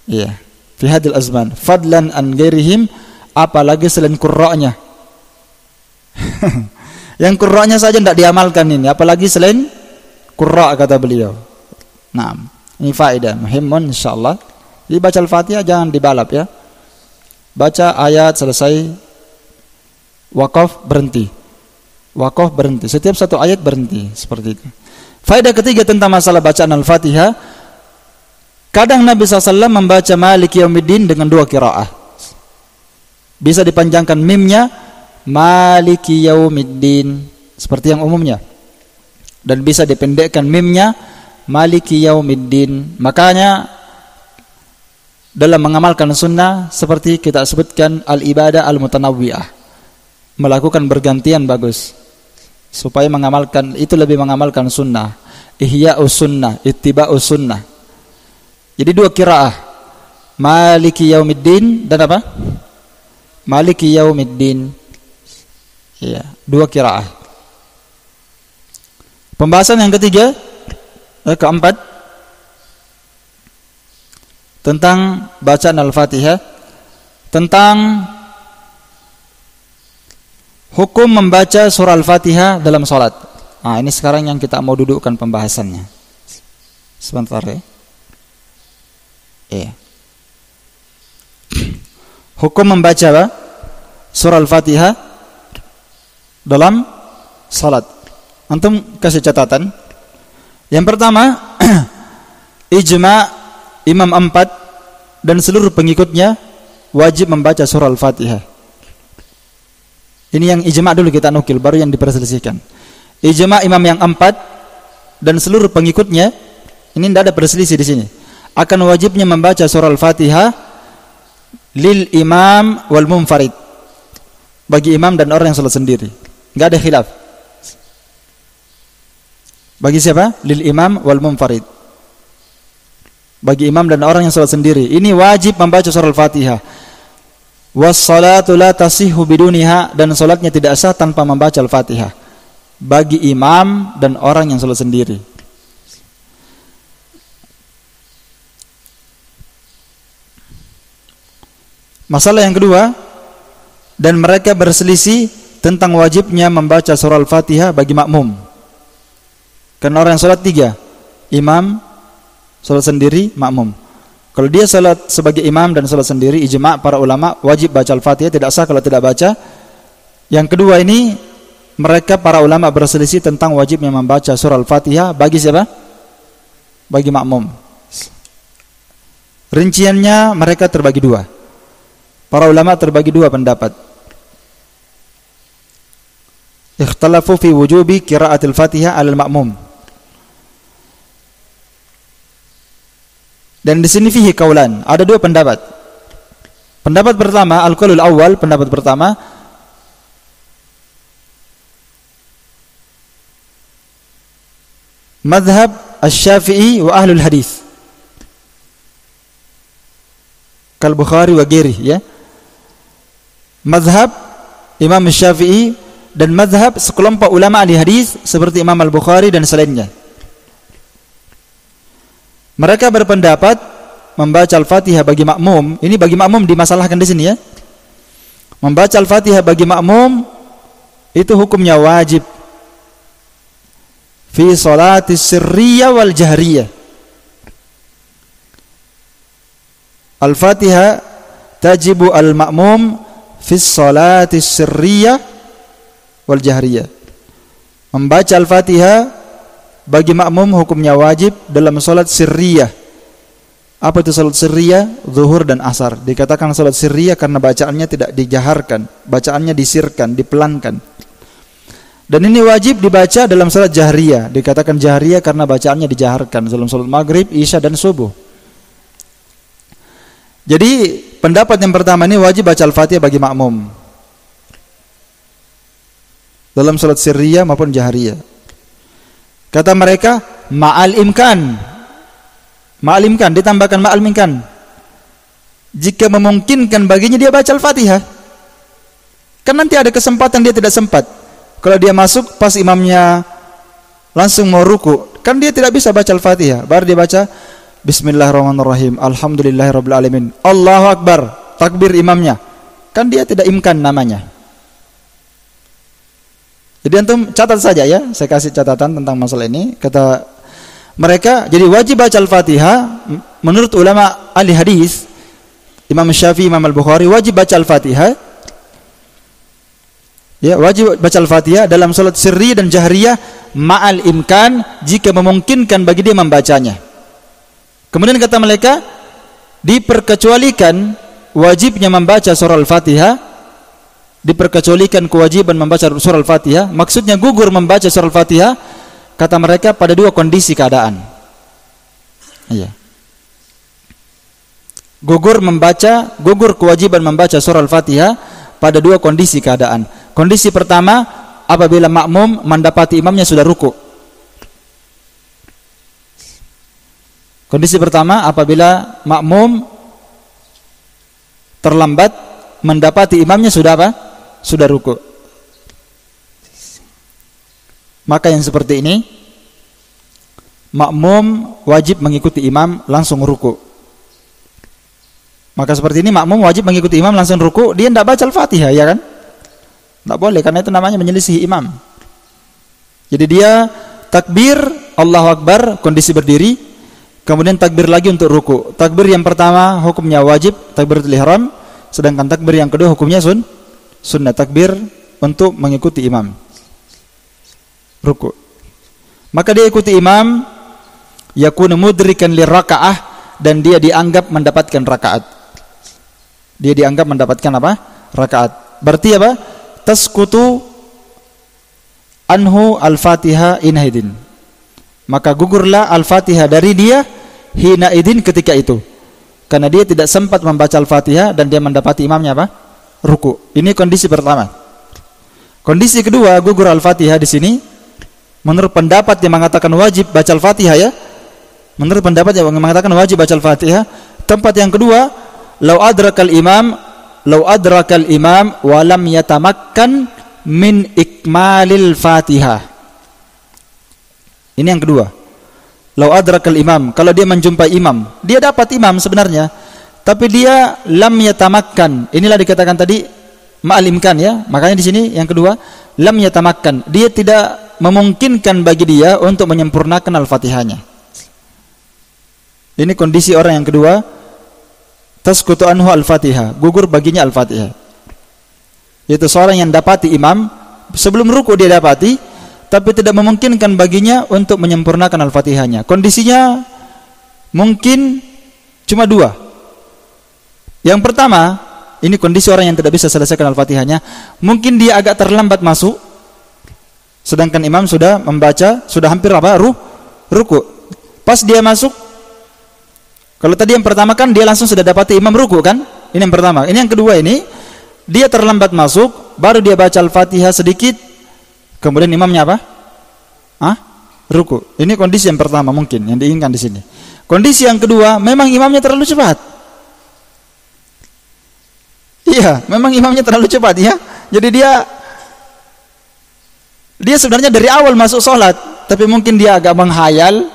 Iya, fi hadhil azman fadlan an ghairihim, apalagi selain qurra'nya. Yang qurra'nya saja tidak diamalkan ini, apalagi selain qurra', kata beliau. Nah, ini faedah muhimun insyaallah. Jadi baca Al-Fatihah jangan dibalap ya. Baca ayat selesai, wakaf berhenti, wakaf berhenti, setiap satu ayat berhenti, seperti itu. Faedah ketiga tentang masalah bacaan Al-Fatihah, kadang Nabi SAW membaca Maliki Yaumiddin dengan dua qiraah. Bisa dipanjangkan mimnya Maliki Yaumiddin seperti yang umumnya, dan bisa dipendekkan mimnya Maliki Yaumiddin. Makanya dalam mengamalkan sunnah, seperti kita sebutkan al-ibadah al-mutanawwi'ah, melakukan bergantian bagus, supaya mengamalkan itu lebih mengamalkan sunnah. Ihya'us sunnah, ittiba'us sunnah. Jadi dua qiraah, Maliki Yaumiddin dan apa? Maliki Yaumiddin. Ya, dua qiraah. Pembahasan yang ketiga, keempat, tentang bacaan Al-Fatihah, tentang hukum membaca surah Al-Fatihah dalam salat. Nah, ini sekarang yang kita mau dudukkan pembahasannya. Sebentar ya. Iya. Hukum membaca apa? Surah Al-Fatihah dalam salat. Antum kasih catatan. Yang pertama, ijma' Imam 4 dan seluruh pengikutnya wajib membaca surah Al-Fatihah. Ini yang ijma' dulu kita nukil, baru yang diperselisihkan. Ijma' imam yang 4 dan seluruh pengikutnya, ini tidak ada perselisih di sini, akan wajibnya membaca surah Al-Fatihah lil imam wal munfarid, bagi imam dan orang yang salat sendiri. Enggak ada khilaf. Bagi siapa? Lil imam wal munfarid, bagi imam dan orang yang salat sendiri. Ini wajib membaca surah Al-Fatihah. Was-salatu la tasihhu biduniha, dan salatnya tidak sah tanpa membaca Al-Fatihah, bagi imam dan orang yang salat sendiri. Masalah yang kedua, dan mereka berselisih tentang wajibnya membaca surah Al-Fatihah bagi makmum. Karena orang yang salat tiga, imam, salat sendiri, makmum. Kalau dia salat sebagai imam dan salat sendiri, ijma' para ulama wajib baca Al-Fatihah, tidak sah kalau tidak baca. Yang kedua ini, mereka para ulama berselisih tentang wajibnya membaca surah Al-Fatihah bagi siapa? Bagi makmum. Rinciannya mereka terbagi dua. Para ulama terbagi dua pendapat. Ikhtalafu fi wujubi qiraatil Fatihah 'alal ma'mum. Dan di sini fihi kaulan, ada dua pendapat. Pendapat pertama, al-qaulul awal, pendapat pertama, madhab asy-Syafi'i wa ahlul hadis, kal Bukhari wa ghairi, ya. Madhab Imam Syafi'i dan madhab sekelompok ulama ahli hadis seperti Imam Al-Bukhari dan selainnya. Mereka berpendapat membaca Al-Fatihah bagi makmum, ini bagi makmum dimasalahkan di sini, ya. Membaca Al-Fatihah bagi makmum itu hukumnya wajib fi salati sirriyah wal jahriyah. Al-Fatihah tajibu al-ma'mum fi salati sirriyah wal jahriyah. Membaca Al-Fatihah bagi makmum hukumnya wajib dalam salat sirriyah. Apa itu salat sirriyah? Zuhur dan asar. Dikatakan salat sirriyah karena bacaannya tidak dijaharkan, bacaannya disirkan, dipelankan. Dan ini wajib dibaca dalam salat jahriyah. Dikatakan jahriyah karena bacaannya dijaharkan dalam salat maghrib, isya dan subuh. Jadi pendapat yang pertama ini wajib baca Al-Fatihah bagi makmum dalam salat sirriyah maupun jahriyah. Kata mereka ma'al imkan. Ma'al imkan, ditambahkan ma'al imkan. Jika memungkinkan baginya dia baca Al-Fatihah. Kan nanti ada kesempatan dia tidak sempat. Kalau dia masuk pas imamnya langsung mau ruku, kan dia tidak bisa baca Al-Fatihah. Baru dia baca Bismillahirrahmanirrahim, Alhamdulillahirabbil alamin, Allahu Akbar, takbir imamnya. Kan dia tidak imkan namanya. Jadi antum catat saja, ya. Saya kasih catatan tentang masalah ini. Kata mereka, jadi wajib baca Al-Fatihah menurut ulama ahli hadis, Imam Syafi'i, Imam Al-Bukhari, wajib baca Al-Fatihah. Ya, wajib baca Al-Fatihah dalam salat sirri dan jahriyah ma'al imkan, jika memungkinkan bagi dia membacanya. Kemudian kata mereka, diperkecualikan wajibnya membaca surah Al-Fatihah, diperkecualikan kewajiban membaca surah Al-Fatihah, maksudnya gugur membaca surah Al-Fatihah, kata mereka pada dua kondisi keadaan. Iya. Gugur kewajiban membaca surah Al-Fatihah pada dua kondisi keadaan. Kondisi pertama, apabila makmum mendapati imamnya sudah ruku. Kondisi pertama, apabila makmum terlambat mendapati imamnya sudah apa? Sudah ruku. Maka yang seperti ini, makmum wajib mengikuti imam langsung ruku. Maka seperti ini makmum wajib mengikuti imam langsung ruku, dia tidak baca Al-Fatihah, ya kan? Tidak boleh, karena itu namanya menyelisihi imam. Jadi dia takbir Allahu Akbar kondisi berdiri, kemudian takbir lagi untuk ruku. Takbir yang pertama hukumnya wajib, takbiratul ihram, sedangkan takbir yang kedua hukumnya sunnah, takbir untuk mengikuti imam ruku. Maka dia ikuti imam, yakunu mudrikan lirakaah, dan dia dianggap mendapatkan rakaat. Dia dianggap mendapatkan apa? Rakaat. Berarti apa? Tasqutu anhu al-Fatihah inahidin. Maka gugurlah Al-Fatihah dari dia hina idin, ketika itu. Karena dia tidak sempat membaca Al-Fatihah dan dia mendapati imamnya apa? Ruku. Ini kondisi pertama. Kondisi kedua, gugur Al-Fatihah di sini menurut pendapat yang mengatakan wajib baca Al-Fatihah, ya. Menurut pendapat yang mengatakan wajib baca Al-Fatihah, tempat yang kedua, lau adrakal imam wa lam yatamakkan min ikmalil Fatihah. Ini yang kedua. Lau adrakal imam, kalau dia menjumpai imam, dia dapat imam sebenarnya, tapi dia lam yatamakkan. Inilah dikatakan tadi ma'alimkan, ya. Makanya di sini yang kedua, lam yatamakkan. Dia tidak memungkinkan bagi dia untuk menyempurnakan Al-Fatihahnya. Ini kondisi orang yang kedua, tasqutu anhu al-Fatihah, gugur baginya al-Fatihah. Yaitu seorang yang dapati imam sebelum ruku dia dapati, tapi tidak memungkinkan baginya untuk menyempurnakan al-Fatihahnya. Kondisinya mungkin cuma dua. Yang pertama, ini kondisi orang yang tidak bisa selesaikan al-Fatihahnya, mungkin dia agak terlambat masuk, sedangkan imam sudah membaca, sudah hampir ruku. Pas dia masuk, kalau tadi yang pertama kan dia langsung sudah dapati imam ruku kan? Ini yang pertama. Ini yang kedua, ini dia terlambat masuk, baru dia baca al-Fatihah sedikit, kemudian imamnya apa? Ruku. Ini kondisi yang pertama mungkin yang diinginkan di sini. Kondisi yang kedua, memang imamnya terlalu cepat. Iya, memang imamnya terlalu cepat ya. Jadi dia sebenarnya dari awal masuk sholat, tapi mungkin dia agak menghayal.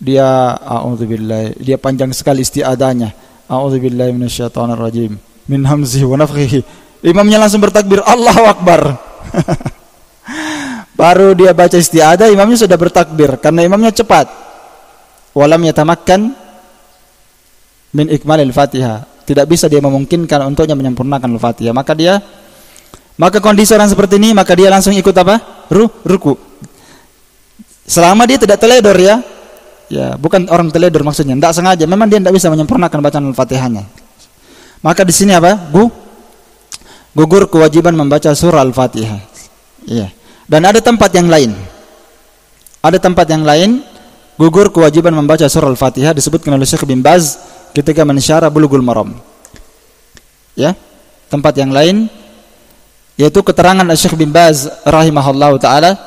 Dia a'udzubillah, dia panjang sekali isti'adahnya. A'udzubillahi minasyaitonirrajim min hamzihi wa nafthihi. Imamnya langsung bertakbir, Allahu Akbar. Baru dia baca isti'adah, imamnya sudah bertakbir karena imamnya cepat. Walam yatamakkan min ikmalil Fatihah. Tidak bisa dia memungkinkan untuknya menyempurnakan al-Fatihah. Maka kondisi orang seperti ini, maka dia langsung ikut apa? Ruku. Selama dia tidak teledor ya. Ya, bukan orang teledor maksudnya, tidak sengaja. Memang dia tidak bisa menyempurnakan bacaan al-Fatihahnya. Maka di sini apa? Gugur kewajiban membaca surah al-Fatihah. Iya. Dan ada tempat yang lain. Ada tempat yang lain gugur kewajiban membaca surah al-Fatihah, disebutkan oleh Syekh bin Baz ketika mensyarah Bulughul Maram. Ya. Tempat yang lain yaitu keterangan Syekh bin Baz rahimahullahu taala.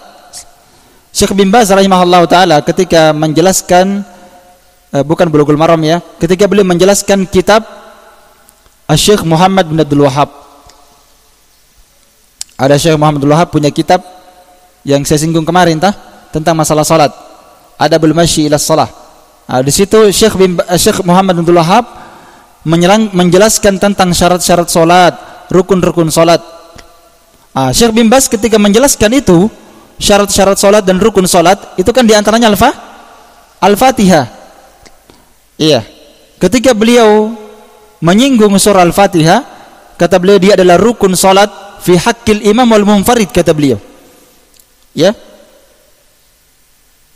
Syekh bin Baz rahimahullahu taala ketika menjelaskan bukan Bulughul Maram ya, ketika beliau menjelaskan kitab Syekh Muhammad bin Abdul Wahhab. Ada Syekh Muhammad bin Abdul Wahhab punya kitab yang saya singgung kemarin tentang masalah salat. Adabul Masyi ila Shalah. Di situ Syekh Muhammad bin Abdul Wahhab menjelaskan tentang syarat-syarat salat, rukun-rukun salat. Syekh bin Baz ketika menjelaskan itu, syarat-syarat salat dan rukun salat, itu kan diantaranya Al-Fatihah. Iya. Ketika beliau menyinggung surah Al-Fatihah, kata beliau dia adalah rukun salat fi haqqil imam wal munfarid, kata beliau. Ya.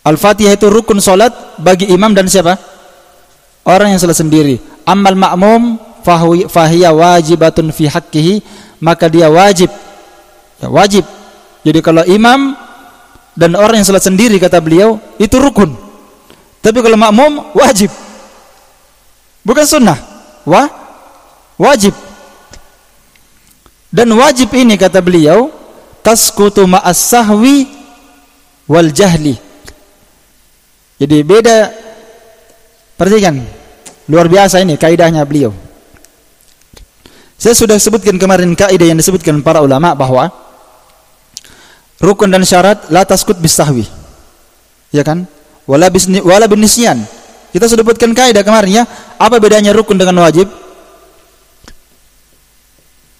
Al-Fatihah itu rukun salat bagi imam dan siapa? Orang yang salat sendiri. Ammal ma'mum fahiya wajibatun fi haqqihi, maka dia wajib. Ya, wajib. Jadi kalau imam dan orang yang salat sendiri, kata beliau, itu rukun. Tapi kalau makmum wajib. Bukan sunnah. Wajib. Dan wajib ini, kata beliau, tasqutu ma'as sahwi wal jahli. Jadi beda. Perhatikan, luar biasa ini kaidahnya beliau. Saya sudah sebutkan kemarin kaidah yang disebutkan para ulama bahwa rukun dan syarat la tasqut bisahwi. Ya kan? Wala binisyan. Kita sudah sebutkan kaidah kemarin ya. Apa bedanya rukun dengan wajib?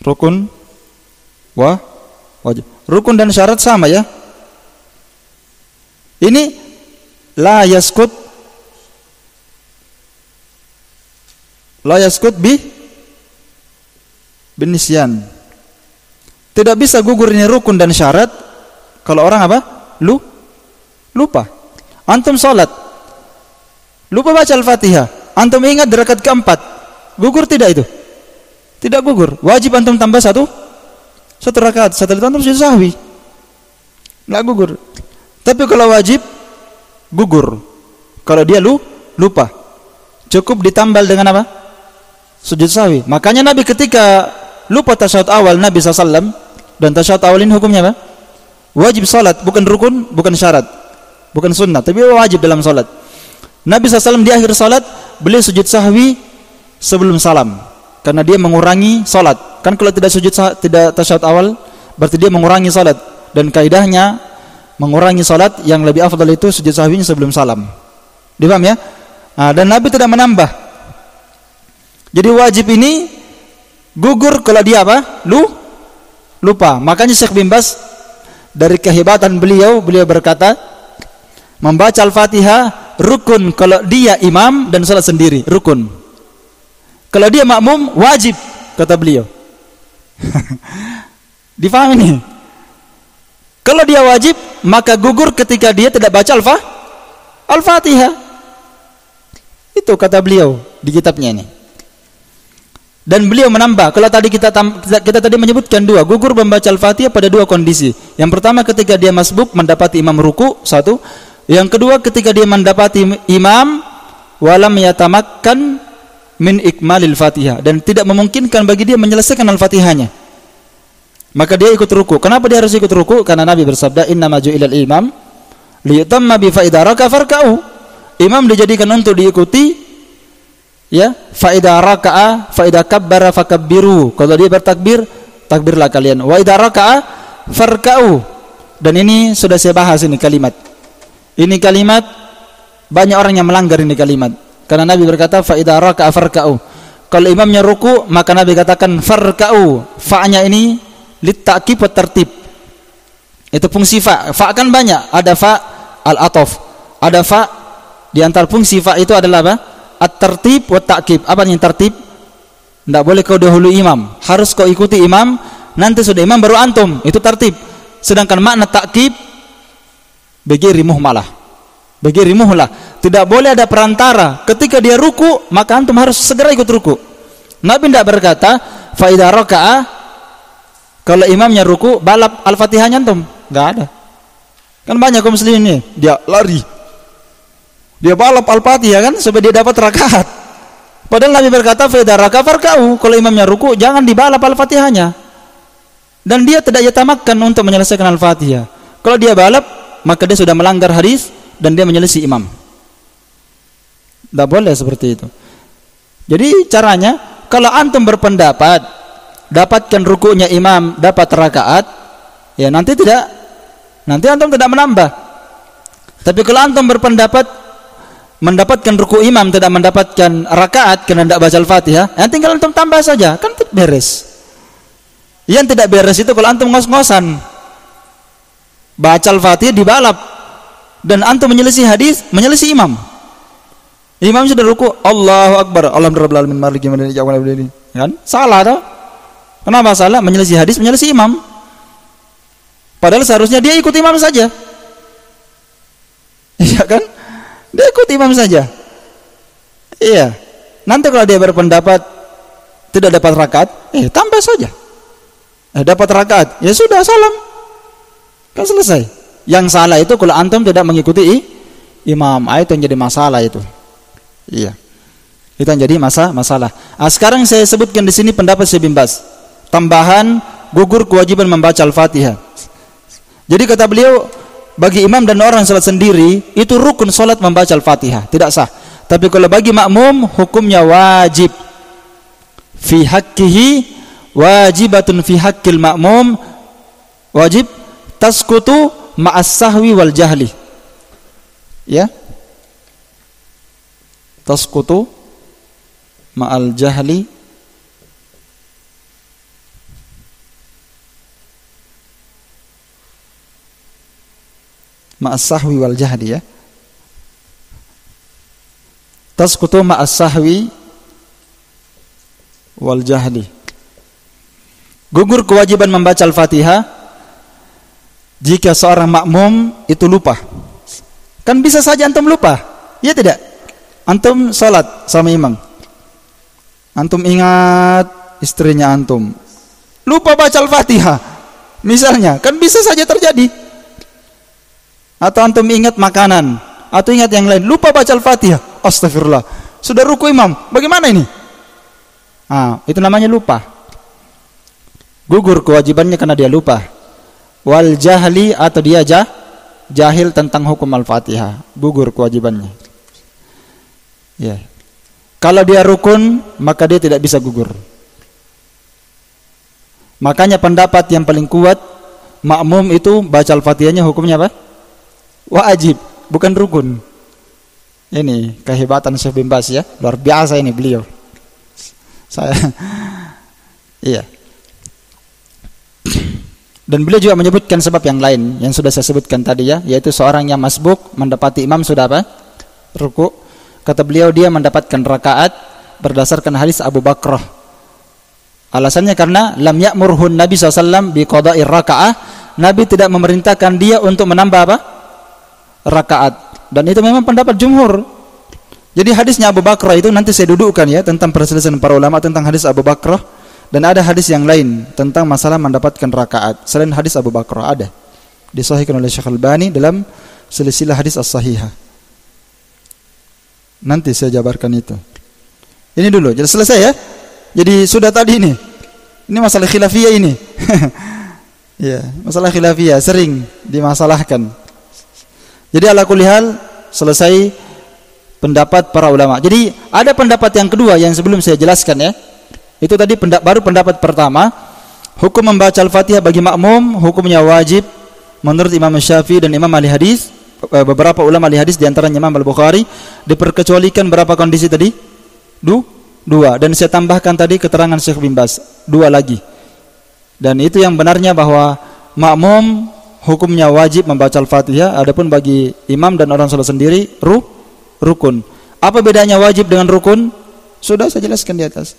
Rukun wajib. Rukun dan syarat sama ya. Ini la yaskut binisyan. Tidak bisa gugur ini rukun dan syarat kalau orang apa? Lupa. Antum salat, lupa baca Al-Fatihah, antum ingat di rakaat keempat, gugur tidak itu? Tidak gugur. Wajib antum tambah satu rakaat, setelah itu antum sudah sahwi, nggak gugur. Tapi kalau wajib gugur. Kalau dia lupa, cukup ditambal dengan apa? Sujud sahwi. Makanya Nabi ketika lupa tasyahud awal Nabi SAW, dan tasyahud awal ini hukumnya apa? Wajib salat, bukan rukun, bukan syarat, bukan sunnah, tapi wajib dalam salat. Nabi SAW di akhir salat beliau sujud sahwi sebelum salam, karena dia mengurangi salat. Kan kalau tidak tasyahud awal berarti dia mengurangi salat, dan kaidahnya mengurangi salat yang lebih afdal itu sujud sahwinya sebelum salam. Dipaham ya? Dan Nabi tidak menambah. Jadi wajib ini gugur kalau dia apa? Lupa. Makanya Syekh bin Baz dari kehebatan beliau berkata, membaca Al-Fatihah rukun kalau dia imam dan salat sendiri, rukun. Kalau dia makmum wajib, kata beliau. Difahami nih? Kalau dia wajib, maka gugur ketika dia tidak baca Al-Fatihah. Itu kata beliau di kitabnya ini. Dan beliau menambah, kalau tadi kita tadi menyebutkan dua, gugur membaca Al-Fatihah pada dua kondisi. Yang pertama ketika dia masbuk mendapati imam ruku, satu. Yang kedua ketika dia mendapati imam walam yatamakkan min ikmalil Fatihah, dan tidak memungkinkan bagi dia menyelesaikan Al-Fatihahnya. Maka dia ikut ruku. Kenapa dia harus ikut ruku? Karena Nabi bersabda, "Innama ju'ilal imam liyutamma bi fa idza raka'a farka'u." Imam dijadikan untuk diikuti, ya, fa idza raka'a fa idza kabbara fakabbiru. Kalau dia bertakbir, takbirlah kalian. Wa idza raka'a farka'u. Dan ini sudah saya bahas ini kalimat. Ini kalimat banyak orang yang melanggar ini kalimat. Karena Nabi berkata fa idza raka'a farka'u. Kalau imamnya ruku, maka Nabi katakan farka'u. Fa-nya ini litta'kib wa tertib. Itu fungsi fa. Fa kan banyak, ada fa al-ataf. Ada fa di antara fungsi fa itu adalah apa? At-tertib wa ta'kib. Apa yang tertib? Tidak boleh kau dahulu imam, harus kau ikuti imam, nanti sudah imam baru antum. Itu tertib. Sedangkan makna ta'kib begiri muhmalah. Begiri muhlah. Tidak boleh ada perantara. Ketika dia ruku, maka antum harus segera ikut ruku. Nabi tidak berkata fa idza raka'a, kalau imamnya ruku balap Al-Fatihahnya antum. Enggak ada. Kan banyak kaum muslimin ini, dia lari, dia balap Al-Fatihah kan supaya dia dapat rakaat. Padahal Nabi berkata fa idza raka'a farka'u, kalau imamnya ruku jangan dibalap Al-Fatihahnya. Dan dia tidak yatamakkan untuk menyelesaikan Al-Fatihah. Kalau dia balap, maka dia sudah melanggar hadis dan dia menyelisih imam. Tidak boleh seperti itu. Jadi caranya, kalau antum berpendapat dapatkan rukunya imam, dapat rakaat, ya nanti antum tidak menambah. Tapi kalau antum berpendapat mendapatkan ruku imam, tidak mendapatkan rakaat karena tidak baca Al-Fatihah, ya tinggal antum tambah saja, kan beres. Yang tidak beres itu kalau antum ngos-ngosan baca Al-Fatihah dibalap dan antum menyelisih hadis, menyelisih imam. Imam sudah ruku, Allahu Akbar, alhamdulillah alamin maliki yaumiddin, kan? Salah toh? Kenapa salah? Menyelisih hadis, menyelisih imam. Padahal seharusnya dia ikut imam saja. Iya kan? Dia ikut imam saja. Iya. Nanti kalau dia berpendapat tidak dapat rakaat, tambah saja. Dapat rakaat, ya sudah salam. Kan selesai. Yang salah itu kalau antum tidak mengikuti imam, itu yang jadi masalah itu. Iya. Itu yang jadi masalah. Sekarang saya sebutkan di sini pendapat Syekh bin Baz. Tambahan gugur kewajiban membaca Al-Fatihah. Jadi kata beliau, bagi imam dan orang salat sendiri itu rukun salat membaca Al-Fatihah, tidak sah. Tapi kalau bagi makmum hukumnya wajib. Fi haqqihi wajibatun fi haqqil makmum, wajib tasqutu ma'as sahwi wal jahli. Ya. Tasqutu ma'al jahli ma'as sahwi wal jahli, ya. Tasqutu ma'as sahwi wal jahli. Gugur kewajiban membaca Al-Fatihah jika seorang makmum itu lupa. Kan bisa saja antum lupa, ya tidak? Antum salat sama imam, antum ingat istrinya antum, lupa baca Al-Fatihah misalnya, kan bisa saja terjadi. Atau antum ingat makanan, atau ingat yang lain, lupa baca Al-Fatihah, astagfirullah, sudah ruku imam, bagaimana ini? Itu namanya lupa. Gugur kewajibannya karena dia lupa. Wal jahli, atau dia jahil tentang hukum Al-Fatihah, gugur kewajibannya. Ya. Kalau dia rukun, maka dia tidak bisa gugur. Makanya pendapat yang paling kuat, makmum itu baca Al-Fatihahnya hukumnya apa? Wajib, bukan rukun. Ini kehebatan Syekh bin Baz, ya, luar biasa ini beliau. Iya. Dan beliau juga menyebutkan sebab yang lain yang sudah saya sebutkan tadi, ya, yaitu seorang yang masbuk mendapati imam sudah apa? Ruku. Kata beliau dia mendapatkan rakaat berdasarkan hadis Abu Bakrah. Alasannya karena lam ya'murhun Nabi SAW bi qada'i raka'ah. Nabi tidak memerintahkan dia untuk menambah apa? Rakaat. Dan itu memang pendapat jumhur. Jadi hadisnya Abu Bakrah itu nanti saya dudukkan ya, tentang perselisihan para ulama tentang hadis Abu Bakrah, dan ada hadis yang lain tentang masalah mendapatkan rakaat selain hadis Abu Bakrah, ada disahihkan oleh Syekh Albani dalam silsilah hadis as-sahihah. Nanti saya jabarkan itu. Ini dulu, jadi selesai ya. Jadi sudah tadi ini masalah khilafiyah ini. Ya, masalah khilafiyah sering dimasalahkan. Jadi ala kulli hal selesai pendapat para ulama. Jadi ada pendapat yang kedua yang sebelum saya jelaskan ya. Itu tadi baru pendapat pertama, hukum membaca Al-Fatihah bagi makmum hukumnya wajib menurut Imam Syafi'i dan Imam ahli hadis. Beberapa ulama ahli hadis di antaranya Imam Al-Bukhari diperkecualikan berapa kondisi tadi? Dua. Dan saya tambahkan tadi keterangan Syekh bin Baz, 2 lagi. Dan itu yang benarnya bahwa makmum hukumnya wajib membaca Al-Fatihah, adapun bagi imam dan orang salat sendiri rukun. Apa bedanya wajib dengan rukun? Sudah saya jelaskan di atas.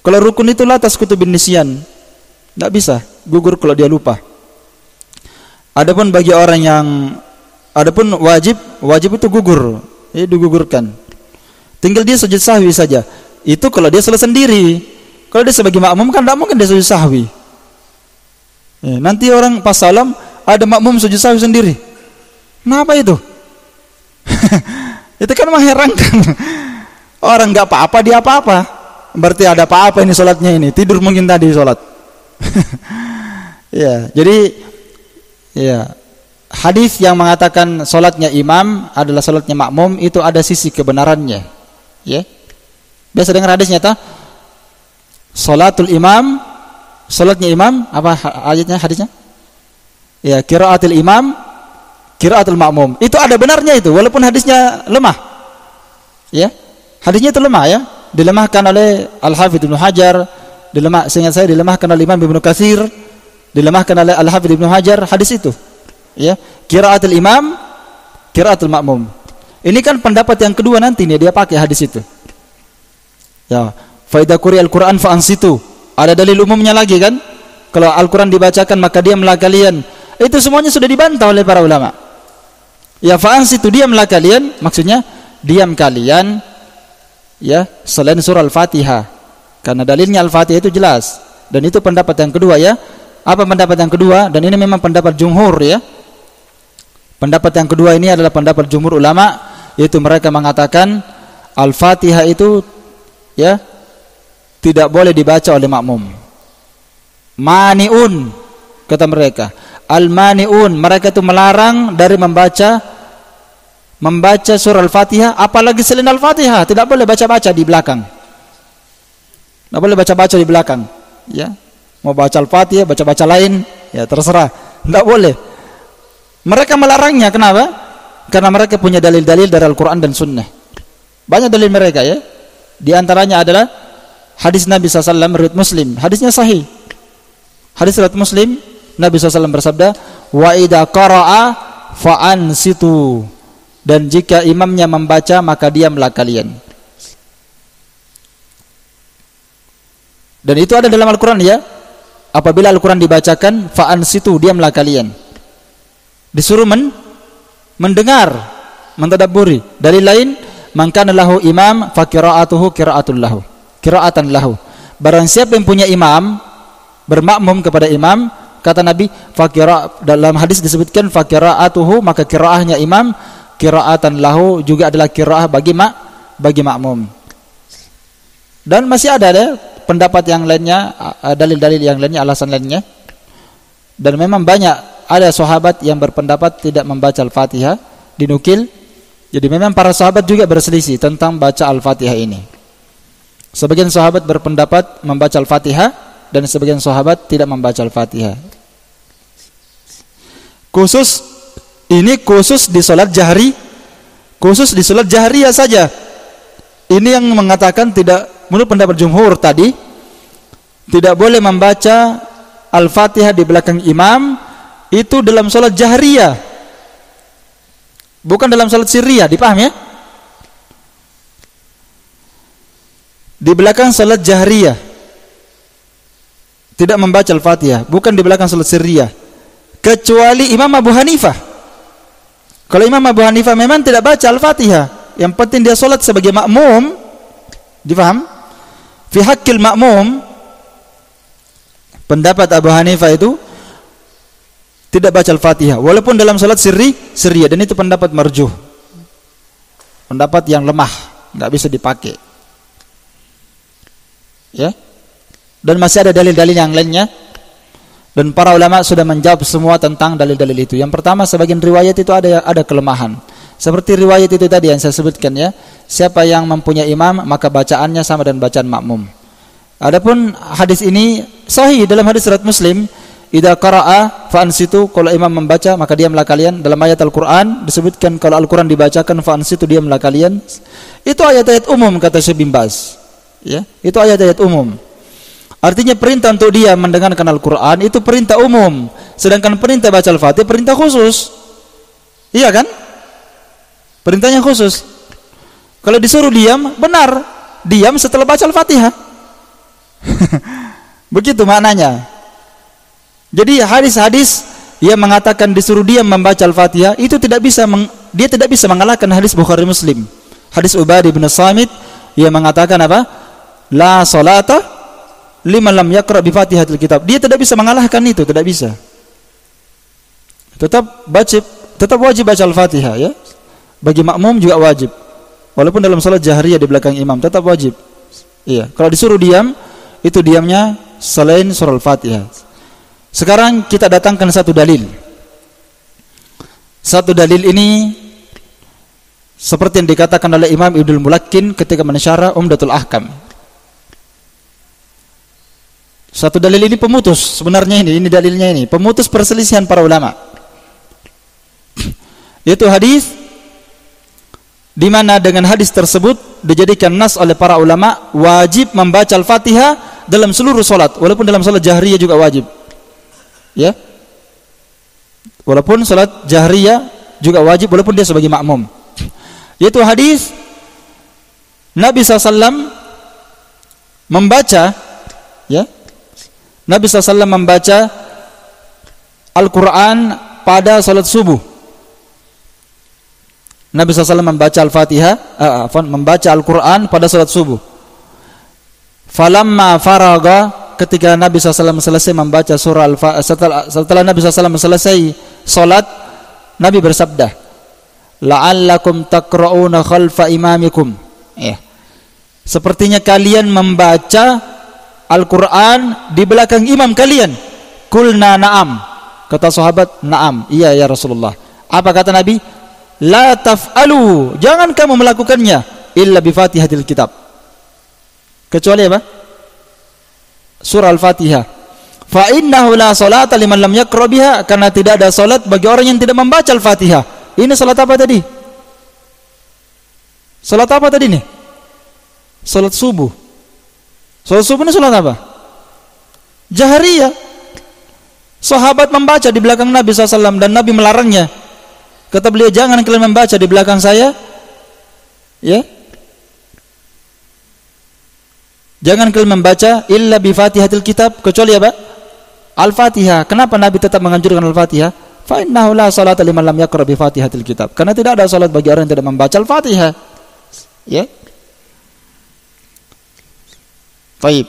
Kalau rukun itu atas kutubin nisyan, tidak bisa gugur kalau dia lupa. Adapun bagi orang yang wajib itu gugur, digugurkan. Tinggal dia sujud sahwi saja. Itu kalau dia salat sendiri. Kalau dia sebagai makmum kan tidak mungkin dia sujud sahwi. Nanti orang pas salam ada makmum sujud sahwi sendiri. Kenapa itu? Itu kan mengherankan. Orang nggak apa-apa dia apa-apa. Berarti ada apa-apa ini salatnya ini. Tidur mungkin tadi salat. Ya, jadi ya, hadis yang mengatakan salatnya imam adalah salatnya makmum itu ada sisi kebenarannya. Ya. Biasa dengar hadisnya tak? Salatul imam, salatnya imam, apa ayatnya hadisnya? Ya, qiraatul imam, qiraatul makmum. Itu ada benarnya itu, walaupun hadisnya lemah. Ya. Hadisnya itu lemah ya, dilemahkan oleh Al-Hafidz Ibnu Hajar, seingat saya dilemahkan oleh Imam Ibnu Katsir, dilemahkan oleh Al-Hafidz Ibnu Hajar hadis itu. Ya, qiraatul imam, qiraatul makmum. Ini kan pendapat yang kedua nanti nih dia pakai hadis itu. Ya, fa idza quri'al Qur'an fa ansitu. Ada dalil umumnya lagi kan? Kalau Al-Qur'an dibacakan maka diamlah kalian. Itu semuanya sudah dibantah oleh para ulama. Ya, fa ansitu, diamlah kalian, maksudnya diam kalian ya selain surah Al-Fatihah. Karena dalilnya Al-Fatihah itu jelas. Dan itu pendapat yang kedua ya. Apa pendapat yang kedua? Dan ini memang pendapat jumhur ya. Pendapat yang kedua ini adalah pendapat jumhur ulama, yaitu mereka mengatakan Al-Fatihah itu ya tidak boleh dibaca oleh makmum. Mani'un kata mereka. Al-mani'un, mereka itu melarang dari membaca surah Al-Fatihah, apalagi selain Al-Fatihah, tidak boleh baca-baca di belakang. Tidak boleh baca-baca di belakang. Ya. Mau baca Al-Fatihah, baca-baca lain, ya terserah. Tidak boleh. Mereka melarangnya, kenapa? Karena mereka punya dalil-dalil dari Al-Quran dan Sunnah. Banyak dalil mereka ya. Di antaranya adalah hadis Nabi SAW riwayat Muslim. Hadisnya sahih. Hadis riwayat Muslim, Nabi SAW bersabda, wa idza qara'a fa ansitu. Dan jika imamnya membaca maka diamlah kalian. Dan itu ada dalam Al-Quran ya. Apabila Al-Quran dibacakan fa ansitu, diamlah kalian. Disuruh mendengar, mentadabburi. Dalil lain, man kana lahu imam fa qira'atuhu qira'atan lahu. Barang siapa yang punya imam, bermakmum kepada imam, kata Nabi, dalam hadis disebutkan fa qira'atuhu, maka qiraahnya imam, qira'atan lahu juga adalah qiraah bagi makmum. Dan masih ada pendapat yang lainnya, dalil-dalil yang lainnya, alasan lainnya. Dan memang banyak ada sahabat yang berpendapat tidak membaca Al-Fatihah, dinukil. Jadi memang para sahabat juga berselisih tentang baca Al-Fatihah ini. Sebagian sahabat berpendapat membaca Al-Fatihah dan sebagian sahabat tidak membaca Al-Fatihah. Khusus di salat jahri, khusus di salat jahriyah saja. Ini yang mengatakan tidak, menurut pendapat jumhur tadi, tidak boleh membaca Al-Fatihah di belakang imam, itu dalam salat jahriyah, bukan dalam salat sirriyah, dipahami ya? di belakang salat jahriyah tidak membaca Al-Fatihah, bukan di belakang salat sirriyah, kecuali Imam Abu Hanifah. Kalau Imam Abu Hanifah memang tidak baca Al-Fatihah, yang penting dia salat sebagai makmum, difaham? Fi haqqil makmum, pendapat Abu Hanifah itu tidak baca Al-Fatihah walaupun dalam salat sirriyah, dan itu pendapat marjuh, pendapat yang lemah, nggak bisa dipakai. Ya. Dan masih ada dalil-dalil yang lainnya, dan para ulama sudah menjawab semua tentang dalil-dalil itu. Yang pertama, sebagian riwayat itu ada kelemahan. Seperti riwayat itu tadi yang saya sebutkan ya, siapa yang mempunyai imam maka bacaannya sama dengan bacaan makmum. Adapun hadis ini sahih dalam hadis riwayat Muslim, idza qara'a fa ansitu, kalau imam membaca maka diamlah kalian. Dalam ayat Al-Qur'an disebutkan kalau Al-Qur'an dibacakan fa ansitu, diamlah kalian. Itu ayat-ayat umum kata Syekh bin Baz. Ya, itu ayat-ayat umum. Artinya perintah untuk dia mendengarkan Al-Qur'an itu perintah umum, sedangkan perintah baca Al-Fatihah perintah khusus. Iya kan? Perintahnya khusus. Kalau disuruh diam, benar, diam setelah baca Al-Fatihah. Begitu maknanya. Jadi hadis-hadis yang mengatakan disuruh diam membaca Al-Fatihah itu dia tidak bisa mengalahkan hadis Bukhari Muslim. Hadis Ubadah bin Samit yang mengatakan apa? La salata liman lam yaqra bi Fatihatil kitab. Dia tidak bisa mengalahkan itu, tidak bisa. Tetap wajib baca Al-Fatihah ya. Bagi makmum juga wajib. Walaupun dalam salat jahriyah di belakang imam tetap wajib. Iya, kalau disuruh diam itu diamnya selain surah Al-Fatihah. Sekarang kita datangkan satu dalil. Satu dalil ini seperti yang dikatakan oleh Imam Ibnul Mulakkin ketika mensyarah Umdatul Ahkam. Satu dalil ini pemutus, sebenarnya ini dalilnya ini, pemutus perselisihan para ulama. Yaitu hadis di mana dengan hadis tersebut dijadikan nas oleh para ulama wajib membaca Al-Fatihah dalam seluruh salat, walaupun dalam salat jahriyah juga wajib. Ya. Walaupun salat jahriyah juga wajib walaupun dia sebagai makmum. Yaitu hadis Nabi SAW membaca, ya, Nabi SAW membaca Al-Quran pada salat subuh. Nabi SAW membaca Al-Fatihah, membaca Al-Quran pada salat subuh. Falamma faraga, ketika Nabi SAW selesai membaca surah Al-Fatihah, setelah Nabi SAW selesai salat, Nabi bersabda, la'allakum taqra'una khalfa imamikum. Ya. Sepertinya kalian membaca Al-Quran di belakang imam kalian. Kulna na'am. Kata sahabat, na'am, iya ya Rasulullah. Apa kata Nabi? La taf'alu, jangan kamu melakukannya illa bi Fatihatil kitab, kecuali apa? Surah Al-Fatihah. Fa innahu la salata liman lam yaqra biha, karena tidak ada salat bagi orang yang tidak membaca Al-Fatihah. Ini salat apa tadi? Salat apa tadi nih? Salat subuh. Salat subuh ini salat apa? Jahriyah. Sahabat membaca di belakang Nabi SAW dan Nabi melarangnya. Kata beliau, jangan kalian membaca di belakang saya. Ya. Jangan kalian membaca illa bi Fatihatil kitab, kecuali apa? Al-Fatihah. Kenapa Nabi tetap menganjurkan Al-Fatihah? Fa innahu la salata liman lam yaqra bi Fatihatil kitab. Karena tidak ada salat bagi orang yang tidak membaca Al-Fatihah. Ya. Baik.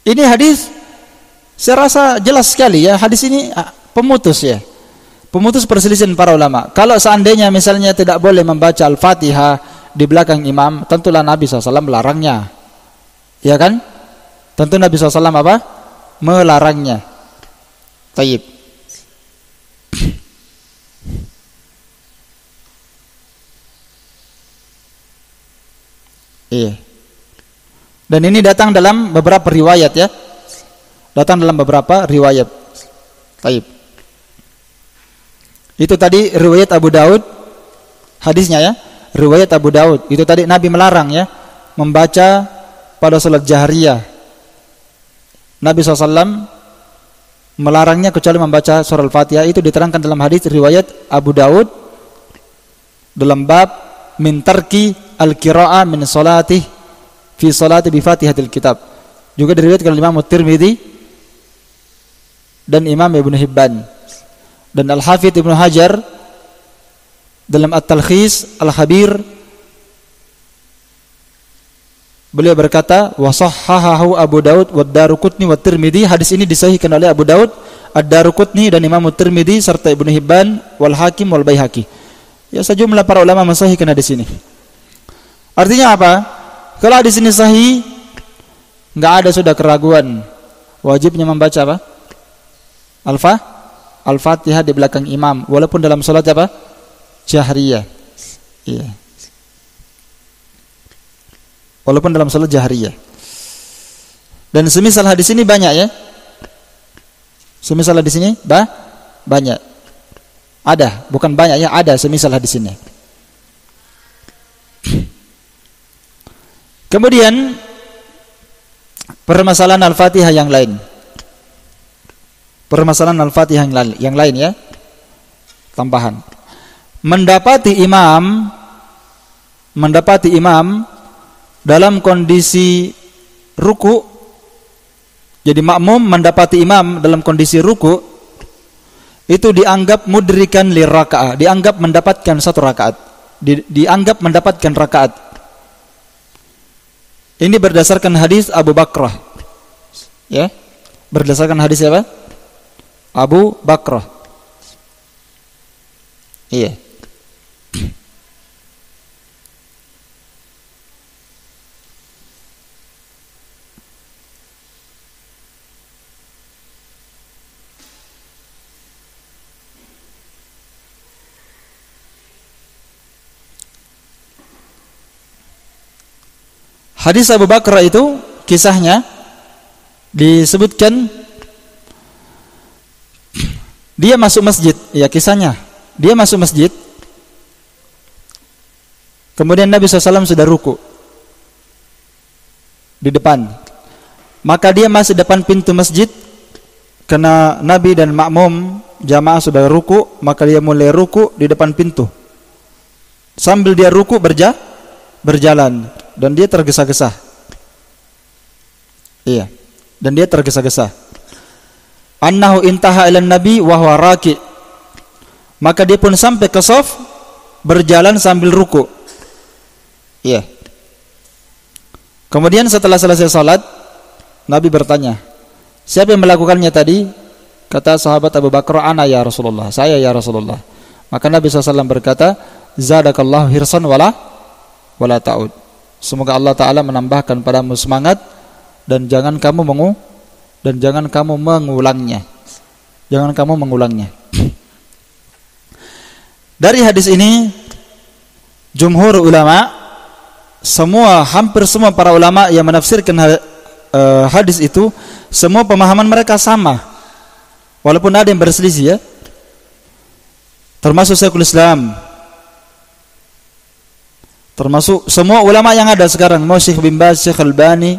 Ini hadis saya rasa jelas sekali ya. Hadis ini pemutus ya. Pemutus perselisihan para ulama. Kalau seandainya misalnya tidak boleh membaca Al-Fatihah di belakang imam, tentulah Nabi SAW melarangnya. Ya kan? Tentu Nabi SAW apa? Melarangnya. Taib. Iya. Dan ini datang dalam beberapa riwayat ya. Datang dalam beberapa riwayat. Taib. Itu tadi riwayat Abu Daud, hadisnya ya. Riwayat Abu Daud. Itu tadi Nabi melarang ya membaca pada salat jahriyah. Nabi SAW melarangnya kecuali membaca surah Al-Fatihah. Itu diterangkan dalam hadis riwayat Abu Daud dalam bab min tarki al-qira'ah min salati fi salati bi Fatihatil Kitab. Juga diriwayatkan oleh Imam Tirmidzi dan Imam Ibnu Hibban. Dan Al-Hafidz Ibnu Hajar dalam At-Talkhis Al-Khabir beliau berkata, wa sahhahahu Abu Daud wa Daruqutni wa Tirmidzi. Hadis ini disahihkan oleh Abu Daud, Ad-Daruqutni dan Imam Tirmidzi serta Ibnu Hibban wal Hakim wal Baihaqi. Ya, sejumlah para ulama mensahihkan hadis ini. Artinya apa? Kalau hadis ini sahih, enggak ada sudah keraguan wajibnya membaca apa? Al-Fatihah di belakang imam, walaupun dalam salat apa? Jahriyah. Iya. Walaupun dalam salat jahriyah. Dan semisal hadis ini banyak ya. Semisal hadis ini banyak. Ada, bukan banyak ya, ada semisal hadis ini. Kemudian permasalahan Al-Fatihah yang lain. Permasalahan Al-Fatihah yang lain ya. Tambahan. Mendapati imam dalam kondisi ruku. Jadi makmum mendapati imam dalam kondisi ruku, itu dianggap mudrikan lirakaah, dianggap mendapatkan satu rakaat, dianggap mendapatkan rakaat. Ini berdasarkan hadis Abu Bakrah. Ya. Berdasarkan hadis apa? Abu Bakrah. Iya. Hadis Abu Bakrah itu kisahnya disebutkan dia masuk masjid, ya kisahnya. Dia masuk masjid. Kemudian Nabi SAW sudah ruku di depan. Maka dia masih depan pintu masjid karena Nabi dan makmum jamaah sudah ruku, maka dia mulai ruku di depan pintu. Sambil dia ruku berjalan dan dia tergesa-gesa. Iya. Dan dia tergesa-gesa. Annahu intaha ila nabi wa huwa raki'. Maka dia pun sampai ke shaf berjalan sambil ruku. Iya. Kemudian setelah selesai salat, Nabi bertanya, "Siapa yang melakukannya tadi?" Kata sahabat Abu Bakar, "Ana ya Rasulullah." Saya ya Rasulullah. Maka Nabi SAW berkata, "Zadakallahu hirsan wala ta'ud." Semoga Allah Ta'ala menambahkan padamu semangat dan jangan kamu mengulangnya. Jangan kamu mengulangnya. Dari hadis ini jumhur ulama, hampir semua para ulama yang menafsirkan hadis itu, semua pemahaman mereka sama. Walaupun ada yang berselisih ya. Termasuk Syekhul Islam, termasuk semua ulama yang ada sekarang, mau Syekh bin Baz, Syekh Albani,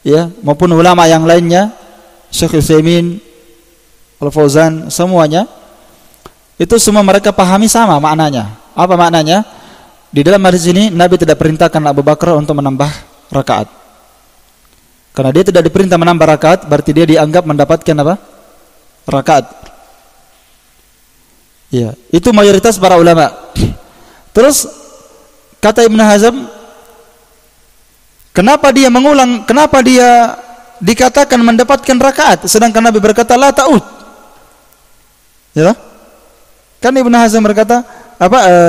ya, maupun ulama yang lainnya, Syekh Utsaimin, Al-Fauzan, semuanya itu semua mereka pahami sama maknanya. Apa maknanya? Di dalam hadis ini Nabi tidak perintahkan Abu Bakar untuk menambah rakaat. Karena dia tidak diperintah menambah rakaat, berarti dia dianggap mendapatkan apa? Rakaat. Ya, itu mayoritas para ulama. Terus kata Ibnu Hazm, kenapa dia mengulang? Kenapa dia dikatakan mendapatkan rakaat sedangkan Nabi berkata la ta'ud? Ya. Kan Ibnu Hazm berkata,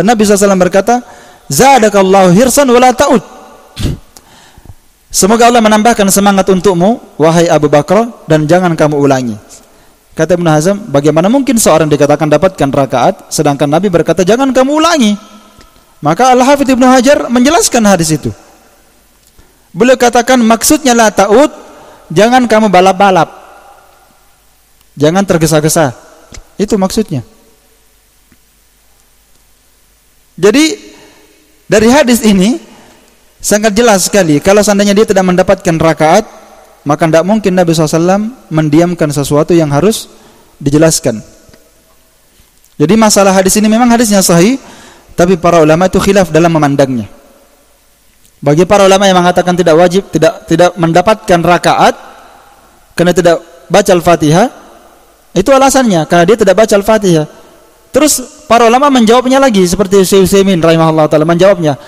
Nabi SAW berkata, "Zadakallahu hirsan wa la ta'ud." Semoga Allah menambahkan semangat untukmu wahai Abu Bakar dan jangan kamu ulangi. Kata Ibnu Hazm, bagaimana mungkin seorang dikatakan dapatkan rakaat sedangkan Nabi berkata jangan kamu ulangi? Maka Al-Hafidz Ibnu Hajar menjelaskan hadis itu. Beliau katakan maksudnya la ta'ud, jangan kamu balap-balap, jangan tergesa-gesa. Itu maksudnya. Jadi dari hadis ini sangat jelas sekali, kalau seandainya dia tidak mendapatkan rakaat, maka tidak mungkin Nabi SAW mendiamkan sesuatu yang harus dijelaskan. Jadi masalah hadis ini memang hadisnya sahih, Tapi para ulama itu khilaf dalam memandangnya. Bagi para ulama yang mengatakan tidak wajib, tidak mendapatkan rakaat karena tidak baca Al-Fatihah, itu alasannya karena dia tidak baca Al-Fatihah. Terus para ulama menjawabnya lagi seperti Syekh Utsaimin rahimahullah taala menjawabnya,